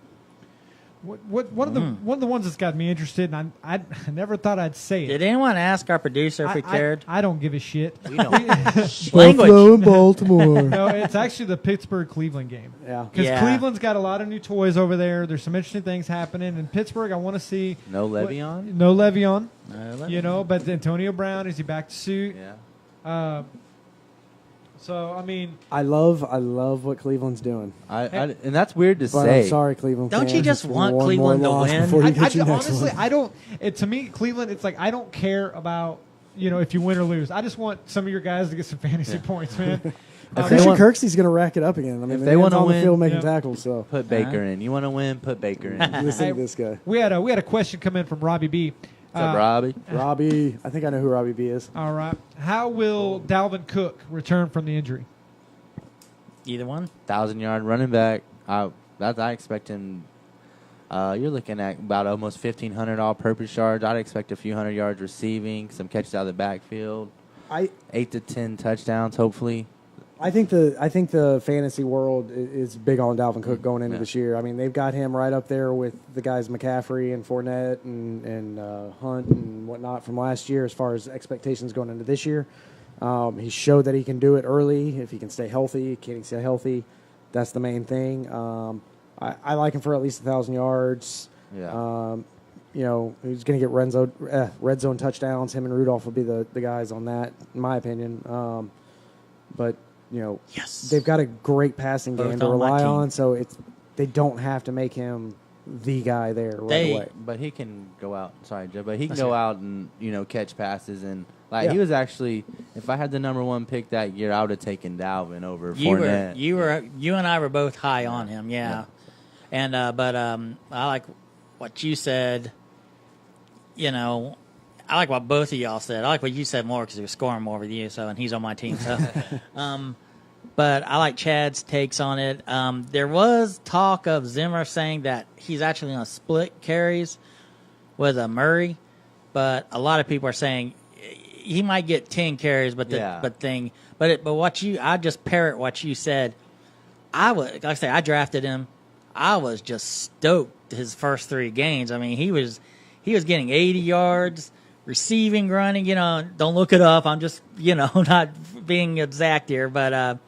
One of the ones that's got me interested, and I never thought I'd say it. Did anyone ask our producer if we cared? I don't give a shit. We don't. Language. Buffalo and Baltimore. No, it's actually the Pittsburgh-Cleveland game. Yeah. Because Yeah. Cleveland's got a lot of new toys over there. There's some interesting things happening. In Pittsburgh, I want to see... No Le'Veon? No Le'Veon. Let You me- know, but Antonio Brown, is he back to suit? Yeah. So, I mean... I love what Cleveland's doing. And that's weird to But say. I'm sorry, Cleveland. Don't you fans, just it's want one Cleveland more to loss win? before you get your next honestly, one. I don't... To me, Cleveland, it's like, I don't care about, if you win or lose. I just want some of your guys to get some fantasy points, man. Christian Kirksey's going to rack it up again. I mean, if the they man's wanna on the win- field making Yeah. tackles. So Put Baker in. You want to win? Put Baker in. listen Hey, to this guy, We had a question come in from Robbie B. What's up, Robbie? Robbie. I think I know who Robbie B is. All right. How will Dalvin Cook return from the injury? Either one. 1,000-yard running back. I expect him. You're looking at about almost 1,500 all-purpose yards. I'd expect a few hundred yards receiving, some catches out of the backfield, 8 to 10 touchdowns, hopefully. I think the fantasy world is big on Dalvin Cook going into Yeah. this year. I mean, they've got him right up there with the guys McCaffrey and Fournette and Hunt and whatnot from last year as far as expectations going into this year. He showed that he can do it early if he can stay healthy. Can he stay healthy? That's the main thing. I like him for at least 1,000 yards. Yeah. He's going to get red zone touchdowns. Him and Rudolph will be the guys on that, in my opinion. But Yes. they've got a great passing Both game to on my rely team. on, so they don't have to make him the guy there right away. But he can go out. Sorry, Joe. But he can That's go good. out and catch passes and Yeah. he was actually. If I had the number one pick that year, I would have taken Dalvin over You Fournette. you and I were both high on him, yeah. And but I like what you said. I like what both of y'all said. I like what you said more because he was scoring more with you. So, and he's on my team. So, but I like Chad's takes on it. There was talk of Zimmer saying that he's actually going to split carries with a Murray, but a lot of people are saying he might get 10 carries. But I just parrot what you said. Like I say, I drafted him. I was just stoked his first 3 games. I mean, he was getting 80 yards. Receiving, running, don't look it up. I'm just, not being exact here, but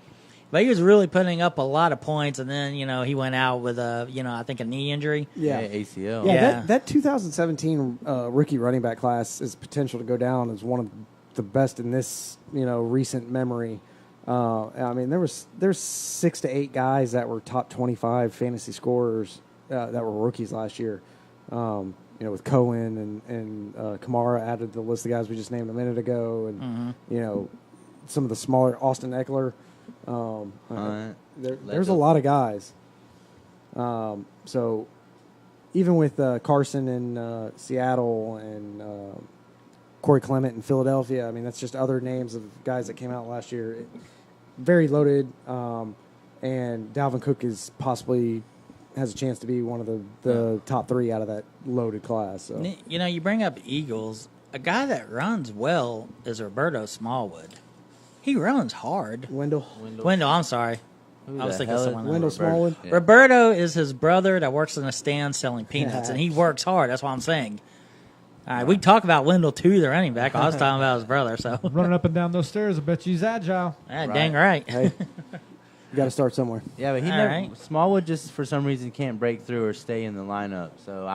he was really putting up a lot of points, and then, he went out with I think a knee injury. Yeah. ACL. Yeah, Yeah. that 2017 rookie running back class is potential to go down as one of the best in this recent memory. I mean, there's 6 to 8 guys that were top 25 fantasy scorers that were rookies last year. With Cohen and Kamara added to the list of guys we just named a minute ago, and some of the smaller Austin Eckler. There's a lot of guys. So even with Carson in Seattle and Corey Clement in Philadelphia, I mean that's just other names of guys that came out last year. Very loaded, and Dalvin Cook is possibly has a chance to be one of the top 3 out of that loaded class. So You bring up Eagles. A guy that runs well is Roberto Smallwood. He runs hard. Wendell I'm sorry. Who I was the thinking hell someone is Wendell else. Smallwood. Yeah. Roberto is his brother that works in a stand selling peanuts, and he works hard. That's what I'm saying. All right, we can talk about Wendell too, the running back. I was talking about his brother, so Running up and down those stairs, I bet you he's agile. dang right. Hey, you got to start somewhere. Yeah, but All right. Smallwood just for some reason can't break through or stay in the lineup. So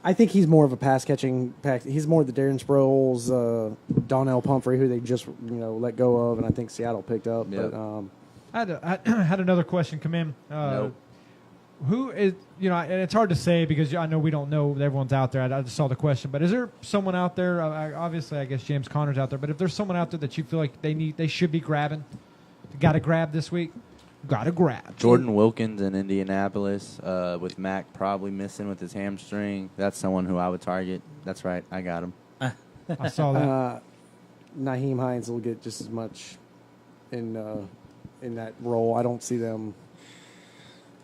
I think he's more of a pass catching pack. He's more the Darren Sproles, Donnell Pumphrey, who they just let go of, and I think Seattle picked up. Yep. But I had another question come in. Nope. Who is, and it's hard to say because I know we don't know everyone's out there. I just saw the question, but is there someone out there? Obviously, I guess James Conner's out there, but if there's someone out there that you feel like they should be grabbing, got to grab this week, got to grab. Jordan Wilkins in Indianapolis with Mac probably missing with his hamstring. That's someone who I would target. That's right, I got him. I saw that. Nyheim Hines will get just as much in that role. I don't see them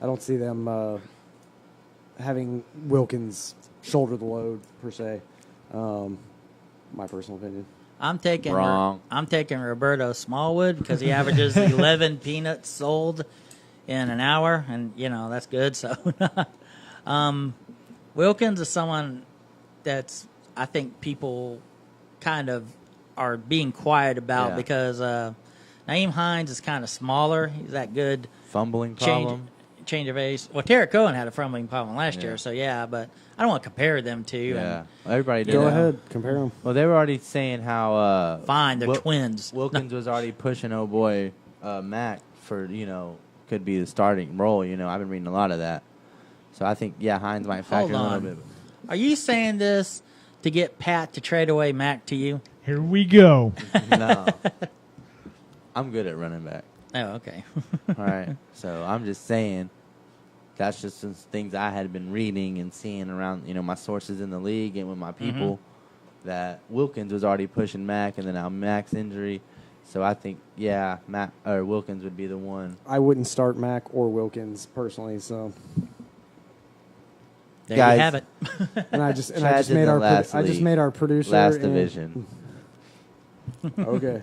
I don't see them having Wilkins shoulder the load per se. My personal opinion. I'm taking Wrong. I'm taking Roberto Smallwood because he averages 11 peanuts sold in an hour, and that's good. So, Wilkins is someone that's I think people kind of are being quiet about because Naeem Hines is kind of smaller. He's that good Fumbling problem. Change of ace. Well, Tarek Cohen had a fumbling problem last year, so but I don't want to compare them two. Yeah, everybody did. Go ahead, compare them. Well, they were already saying how Fine, they're twins. Wilkins was already pushing boy Mac for could be the starting role. I've been reading a lot of that, so I think Hines might factor in a little bit. Are you saying this to get Pat to trade away Mac to you? Here we go. No, I'm good at running back. Oh, okay. All right, so I'm just saying. That's just some things I had been reading and seeing around, my sources in the league and with my people, that Wilkins was already pushing Mac, and then now Mac's injury. So I think, Mac or Wilkins would be the one. I wouldn't start Mac or Wilkins personally. So there you have it. And I just made our producer last division. Okay.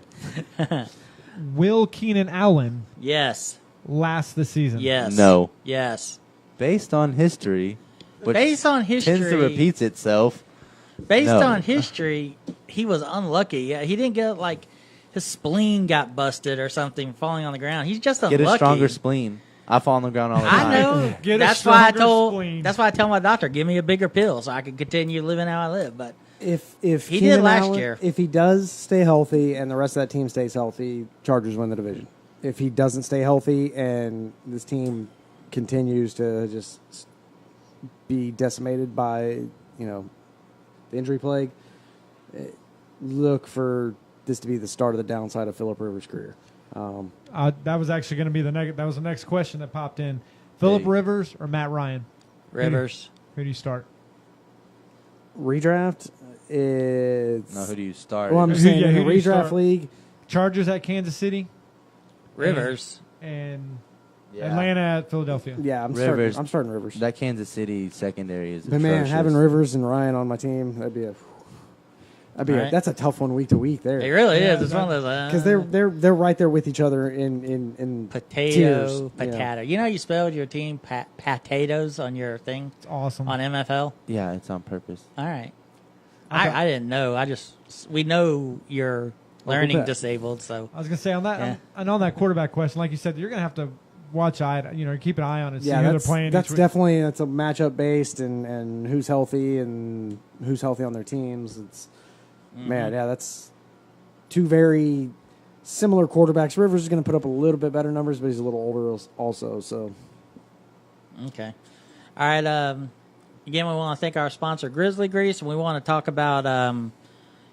Will Keenan Allen Yes. last the season? Yes. No. Yes. Based on history, which Based on tends to history, repeat itself. Based No. on history, he was unlucky. Yeah, he didn't get his spleen got busted or something falling on the ground. He's just unlucky. Get a stronger spleen. I fall on the ground all the time. I know. Get a That's why I stronger told. spleen. That's why I tell my doctor, give me a bigger pill so I can continue living how I live. But If He Keenan did last Allen- year. if he does stay healthy and the rest of that team stays healthy, Chargers win the division. If he doesn't stay healthy and this team continues to just be decimated by the injury plague, look for this to be the start of the downside of Phillip Rivers' career. That was actually going to be that was the next question that popped in. Phillip Rivers or Matt Ryan? Rivers. Who do you start? Redraft is No, who do you start? well, I'm just saying in who the do you redraft start? league. Chargers at Kansas City Rivers. and Yeah. Atlanta at Philadelphia. Yeah, I'm Rivers. starting Rivers. That Kansas City secondary is But man, atrocious. having Rivers and Ryan on my team, Right. that's a tough one week to week there. It really Yeah, is. It's one of those Because they're right there with each other in tiers. potato. You know, you spelled your team potatoes on your thing It's awesome. on MFL. Yeah, it's on purpose. All right. Okay. I didn't know. We know you're learning pet. disabled, so I was going to say on that Yeah. and on that quarterback question, like you said, you're going to have to watch keep an eye on it, see Yeah, who they're that's playing. that's each week. definitely a matchup based and who's healthy and who's healthy on their teams. It's man, yeah, that's two very similar quarterbacks. Rivers is going to put up a little bit better numbers, but he's a little older also. So okay. All right. Again, we want to thank our sponsor, Grizzly Grease, and we want to talk about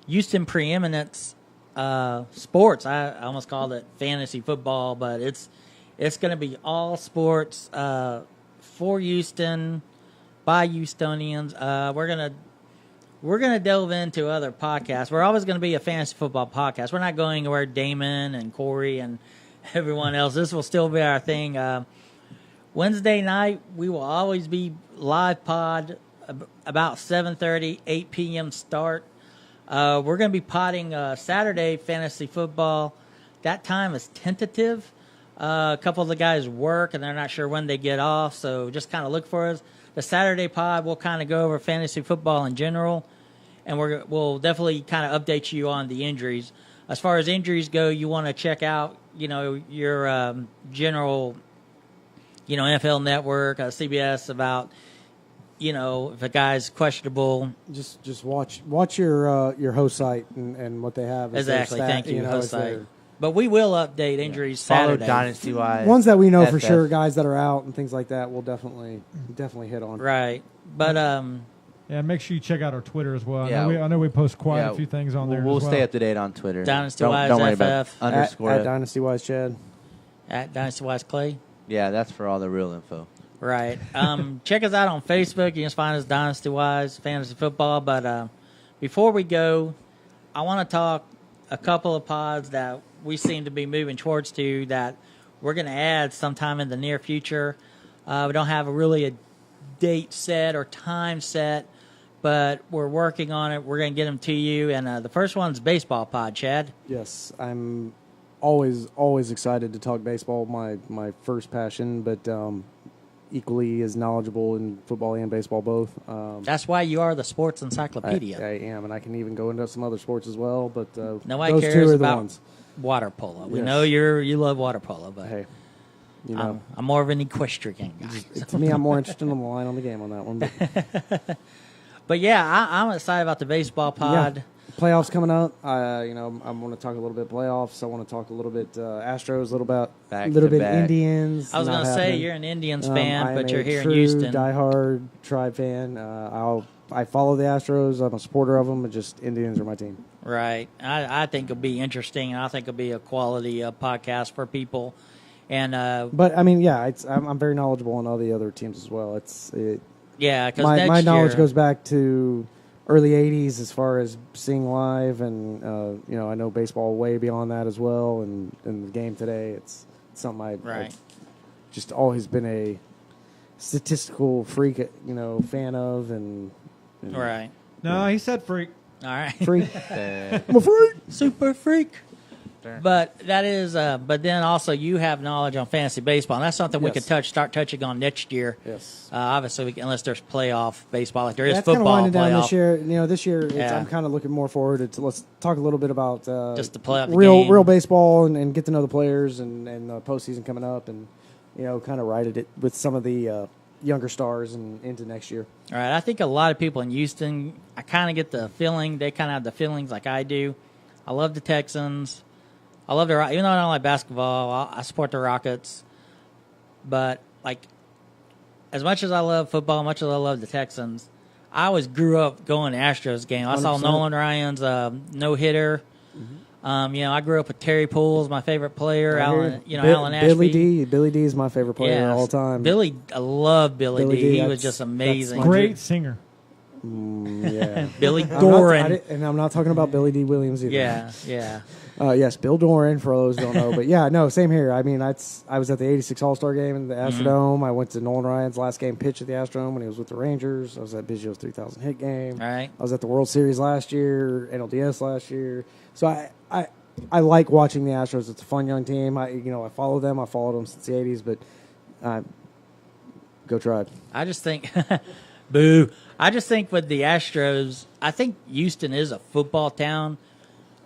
Houston Preeminence Sports. I almost called it fantasy football, but it's going to be all sports for Houston by Houstonians. We're gonna delve into other podcasts. We're always going to be a fantasy football podcast. We're not going anywhere. Damon and Corey and everyone else. This will still be our thing. Wednesday night, we will always be live pod about 7:30, 8 p.m. start. We're going to be podding Saturday fantasy football. That time is tentative. A couple of the guys work, and they're not sure when they get off, so just kind of look for us. The Saturday pod, we'll kind of go over fantasy football in general, and we'll definitely kind of update you on the injuries. As far as injuries go, you want to check out, your general, NFL Network, CBS about, if a guy's questionable. just watch your host site and what they have. as their Exactly. stat, Thank you, as host site. their- But we will update injuries Follow Saturday. DynastyWise. Ones that we know for FF. sure, guys that are out and things like that, we'll definitely hit on. Right. But Yeah, make sure you check out our Twitter as well. Yeah. I know we post quite Yeah, a few things on there. We'll as well. stay up to date on Twitter. DynastyWise Don't worry about FF. underscore at it. DynastyWise Chad. at DynastyWise Clay. Yeah, that's for all the real info. Right. Check us out on Facebook. You can just find us DynastyWise Fantasy Football. But before we go, I want to talk a couple of pods that we seem to be moving towards that we're going to add sometime in the near future. We don't have a date set or time set, but we're working on it. We're going to get them to you. And the first one's baseball pod, Chad. Yes, I'm always excited to talk baseball. My first passion, but equally as knowledgeable in football and baseball both. That's why you are the sports encyclopedia. I am, and I can even go into some other sports as well. But Nobody those cares two are the about ones. water polo. We Yes. know you love water polo, but Hey, you know, I'm more of an equestrian guy. to me, I'm more interested in the line on the game on that one. But But yeah, I'm excited about the baseball pod. yeah, playoffs coming up. I want to talk a little bit playoffs. I want to talk a little bit Astros, a little bit back. Indians. I was not going to say happening. you're an Indians fan, I am but you're a here in true Houston. diehard Tribe fan. I follow the Astros. I'm a supporter of them, but just Indians are my team. Right. I think it'll be interesting. I think it'll be a quality podcast for people. And But I mean, yeah, I'm very knowledgeable on all the other teams as well. yeah, because my knowledge goes back to early '80s as far as seeing live, and I know baseball way beyond that as well. And in the game today, it's something I've just always been a statistical freak, fan of, and Right. No, he said freak. All right. freak. I'm a freak. Super freak. But that is, but then also you have knowledge on fantasy baseball, and that's something we Yes. could start touching on next year. Yes. Obviously, unless there's playoff baseball, like there is That's kind of football winding down playoff. this year. This year, Yeah. I'm kind of looking more forward to. Let's talk a little bit about Just the playoff real baseball, and get to know the players, and the postseason coming up, and kind of ride it with some of the younger stars and into next year. All right, I think a lot of people in Houston, I kind of get the feeling they kind of have the feelings like I do. I love the Texans. I love even though I don't like basketball, I support the Rockets. But like, as much as I love football, as much as I love the Texans, I always grew up going to Astros game. I saw 100%. Nolan Ryan's no hitter. I grew up with Terry Poole's my favorite player. Alan Ashby. Billy D is my favorite player of all time. I love Billy Billy D. D, He was that's- just that's amazing. my Great singer. Yeah. Billy I'm not- Doran. and I'm not talking about Billy D. Williams either. Yeah. Yes, Bill Doran, for those who don't know. But yeah, no, same here. I mean, I was at the '86 All-Star game in the Astrodome. I went to Nolan Ryan's last game pitch at the Astrodome when he was with the Rangers. I was at Biggio's 3,000 hit game. All right. I was at the World Series last year, NLDS last year. So I like watching the Astros. It's a fun young team. I follow them. I followed them since the '80s. But go Tribe. I just think, boo. I just think with the Astros, I think Houston is a football town,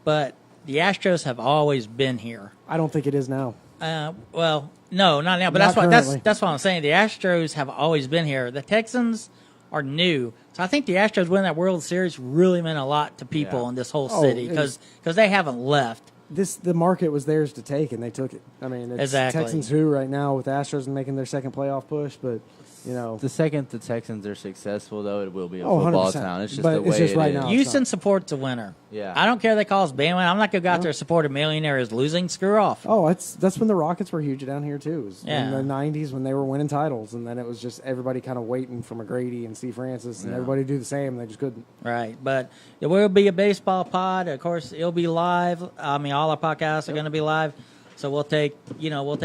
but the Astros have always been here. I don't think it is now. Well, no, not now. But Not currently. that's what I'm saying. The Astros have always been here. The Texans are new, so I think the Astros winning that World Series really meant a lot to people Yeah. in this whole Oh, city it was- because they haven't left. The market was theirs to take, and they took it. I mean, it's Exactly. Texans who right now with the Astros making their second playoff push, but The second the Texans are successful, though, it will be a Oh, football 100%. town. It's just But the it's way just it right is. now. Houston supports a winner. Yeah. I don't care if they call us bandwagon. I'm not going to go out there and support a millionaire who's losing. Screw off. Oh, that's when the Rockets were huge down here too. It was Yeah. in the '90s when they were winning titles, and then it was just everybody kind of waiting for McGrady and Steve Francis, and Yeah. everybody do the same. And they just couldn't. Right, but it will be a baseball pod. Of course, it'll be live. I mean, all our podcasts are going to be live, so we'll take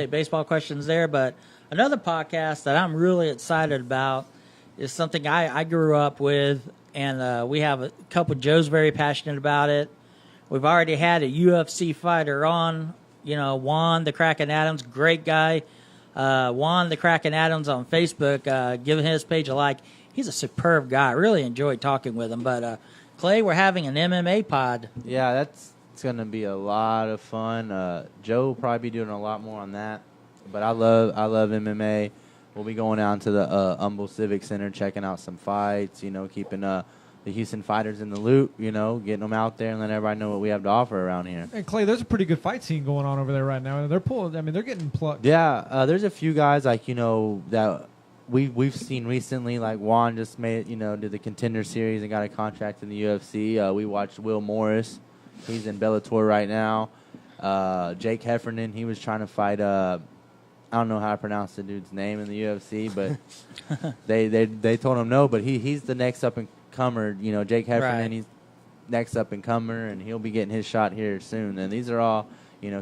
baseball questions there. But another podcast that I'm really excited about is something I grew up with, and we have a couple. Joe's very passionate about it. We've already had a UFC fighter on. Juan the Kraken Adams, great guy. Juan the Kraken Adams on Facebook. Giving his page a like. He's a superb guy. I really enjoyed talking with him. But Clay, we're having an MMA pod. Yeah, it's going to be a lot of fun. Joe will probably be doing a lot more on that. But I love MMA. We'll be going down to the Humble Civic Center, checking out some fights, keeping the Houston fighters in the loop, getting them out there and letting everybody know what we have to offer around here. And Clay, there's a pretty good fight scene going on over there right now. They're pulling. I mean, they're getting plucked. Yeah, there's a few guys that we've seen recently. Like Juan just made did the Contender Series and got a contract in the UFC. We watched Will Morris. He's in Bellator right now. Jake Heffernan, he was trying to fight. I don't know how to pronounce the dude's name in the UFC, but they told him no. But he's the next up and comer. Jake Heffernan, Right. he's next up and comer, and he'll be getting his shot here soon. And these are all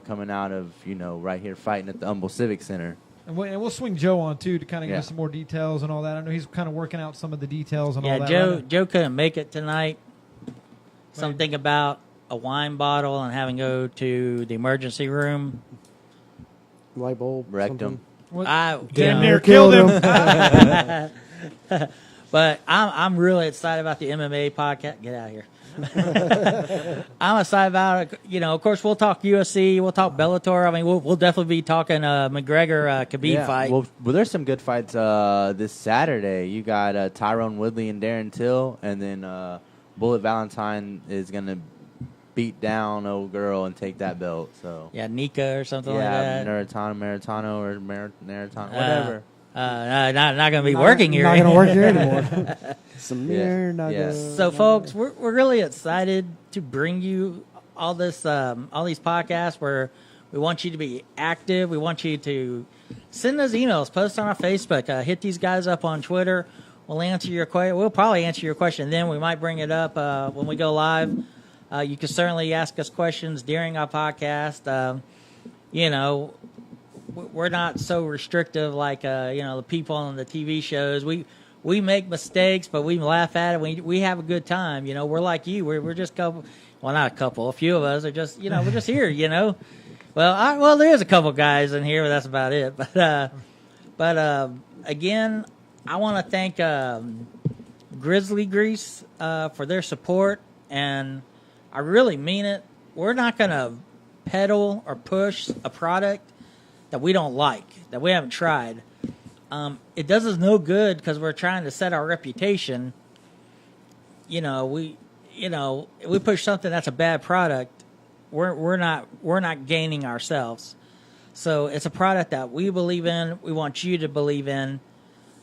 coming out of right here fighting at the Humble Civic Center. And we'll swing Joe on, too, to kind of give Yeah. us some more details and all that. I know he's kind of working out some of the details and all Yeah, that. Joe right now. Joe couldn't make it tonight. Something about a wine bottle and having to go to the emergency room. Light bulb. Wrecked something. him. What? I Damn you near know, killed him. but I'm really excited about the MMA podcast. Get out of here. I'm excited about it. You know, of course, we'll talk UFC, we'll talk Bellator. I mean, we'll definitely be talking McGregor Khabib fight. Well, there's some good fights this Saturday. You got Tyrone Woodley and Darren Till, and then Bullet Valentine is going to beat down old girl and take that belt. So Yeah, Nika or something like yeah, that. Maritano or Maritano, whatever. Not going to be working here. Not going to work here anymore. Samir Naga. Yes. So, folks, we're really excited to bring you all these podcasts where we want you to be active. We want you to send us emails, post on our Facebook, hit these guys up on Twitter. We'll answer your question. We'll probably answer your question. Then we might bring it up when we go live. You can certainly ask us questions during our podcast. You know, we're not so restrictive like the people on the TV shows. We make mistakes, but we laugh at it. We have a good time. You know, we're like you. We're just couple. Well, not a couple. A few of us are just we're just here. You know. Well, there is a couple guys in here, but that's about it. But again, I want to thank Grizzly Grease for their support, and I really mean it. We're not going to peddle or push a product that we don't like, that we haven't tried. It does us no good because we're trying to set our reputation. We push something that's a bad product, we're not gaining ourselves. So it's a product that we believe in. We want you to believe in.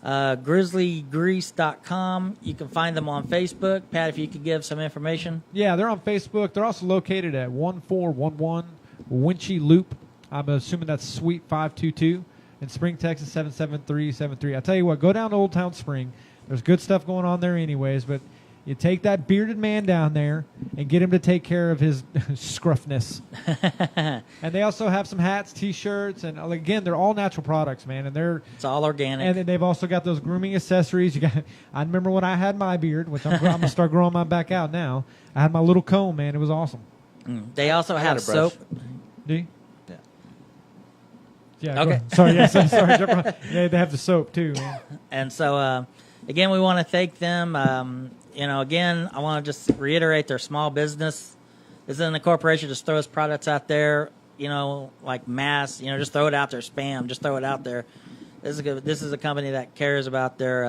GrizzlyGrease.com. You can find them on Facebook. Pat, if you could give some information. Yeah, they're on Facebook. They're also located at 1411 Winchy Loop. I'm assuming that's Suite 522 in Spring, Texas 77373. I tell you what, go down to Old Town Spring. There's good stuff going on there anyways, but you take that bearded man down there and get him to take care of his scruffness. And they also have some hats, T-shirts, and again, they're all natural products, man. And it's all organic. And then they've also got those grooming accessories. I remember when I had my beard, which I'm going to start growing mine back out now. I had my little comb, man. It was awesome. They also have soap. Do you? Yeah. Yeah. Okay. Sorry. Yes. I'm sorry. Yeah, they have the soap too, man. And so, again, we want to thank them. Again, I want to just reiterate their small business. This isn't a corporation just throws products out there, like mass, just throw it out there, spam, just throw it out there. This is a company that cares about their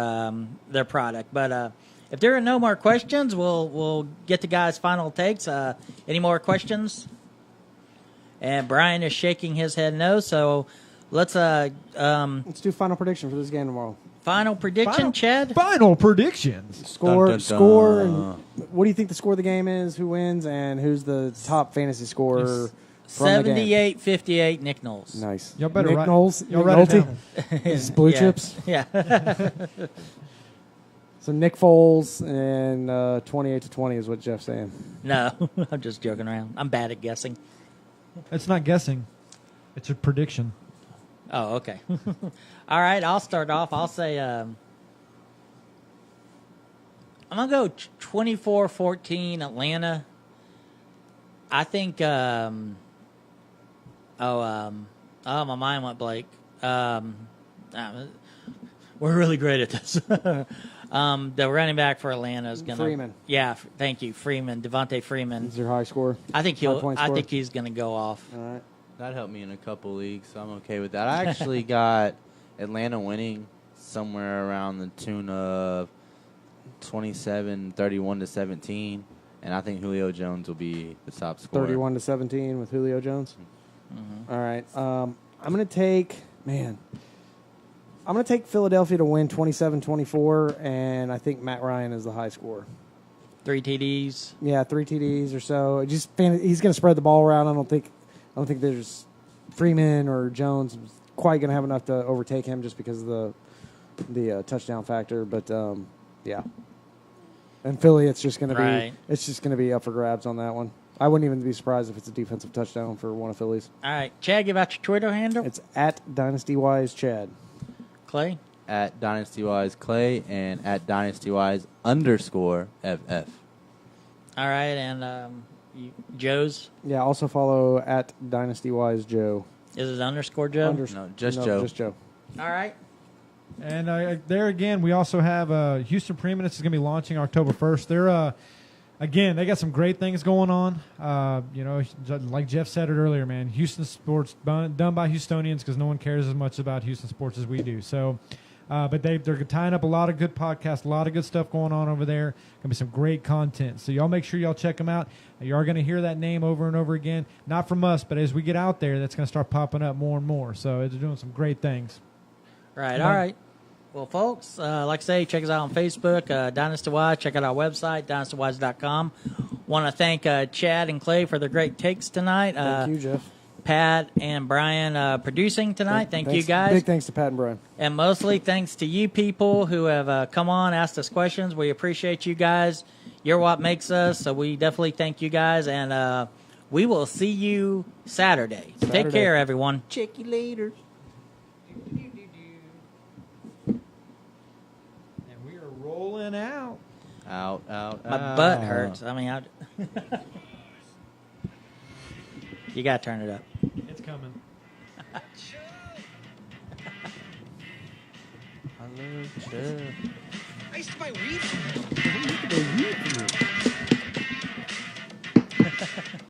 product. But if there are no more questions, we'll get to guys' final takes. Any more questions? And Brian is shaking his head no, so let's do final prediction for this game tomorrow. Final prediction, Chad? Final predictions. Score, Dun, dun, dun. score, and what do you think the score of the game is? Who wins, and who's the top fantasy scorer from the game? 78-58, Nick Knowles. Nice. Y'all better Nick write- Knowles. y'all Nick write it Nolte? down. It's blue Yeah. chips. Yeah. So Nick Foles and 28-20 is what Jeff's saying. No, I'm just joking around. I'm bad at guessing. It's not guessing. It's a prediction. Oh, okay. All right, I'll start off. I'll say I'm going to go 24-14 Atlanta. I think my mind went blank. We're really great at this. The running back for Atlanta is going to Freeman. Yeah, thank you, Freeman, Devontae Freeman. Is your high score? I think High-point score? he's going to go off. All right. That helped me in a couple leagues, so I'm okay with that. I actually got Atlanta winning somewhere around the tune of 27-31-17, and I think Julio Jones will be the top scorer. 31-17 with Julio Jones. Mm-hmm. All right. I'm going to take Philadelphia to win 27-24, and I think Matt Ryan is the high scorer. 3 TDs. Yeah, 3 TDs or so. He's going to spread the ball around. I don't think there's Freeman or Jones quite going to have enough to overtake him just because of the touchdown factor. But yeah, and Philly, it's just going to be up for grabs on that one. I wouldn't even be surprised if it's a defensive touchdown for one of Phillies. All right. Chad, give out your Twitter handle. It's at DynastyWiseChad. Clay. At DynastyWiseClay and at DynastyWise_FF. All right. And Joe's. Yeah, also follow at DynastyWiseJoe. Is it underscore Joe? No, just Joe. Just Joe. All right. And there again, we also have Houston Preeminence is going to be launching October 1st. They're again, they got some great things going on. Like Jeff said it earlier, man. Houston sports done by Houstonians because no one cares as much about Houston sports as we do. So, but they're tying up a lot of good podcasts, a lot of good stuff going on over there. Gonna be some great content. So y'all make sure y'all check them out. You are going to hear that name over and over again, not from us, but as we get out there, that's going to start popping up more and more. So it's doing some great things. Right. All right. Well, folks, like I say, check us out on Facebook, DynastyWise. Check out our website, DynastyWise.com. Want to thank Chad and Clay for their great takes tonight. Thank you, Jeff. Pat and Brian producing tonight. Thank you, guys. Big thanks to Pat and Brian. And mostly thanks to you people who have come on, asked us questions. We appreciate you guys. You're what makes us, so we definitely thank you guys. And we will see you Saturday. Take care, everyone. Check you later. And we are rolling out. Out. My butt hurts. I mean, you got to turn it up. It's coming. I love Chuck. I used to buy weed from him.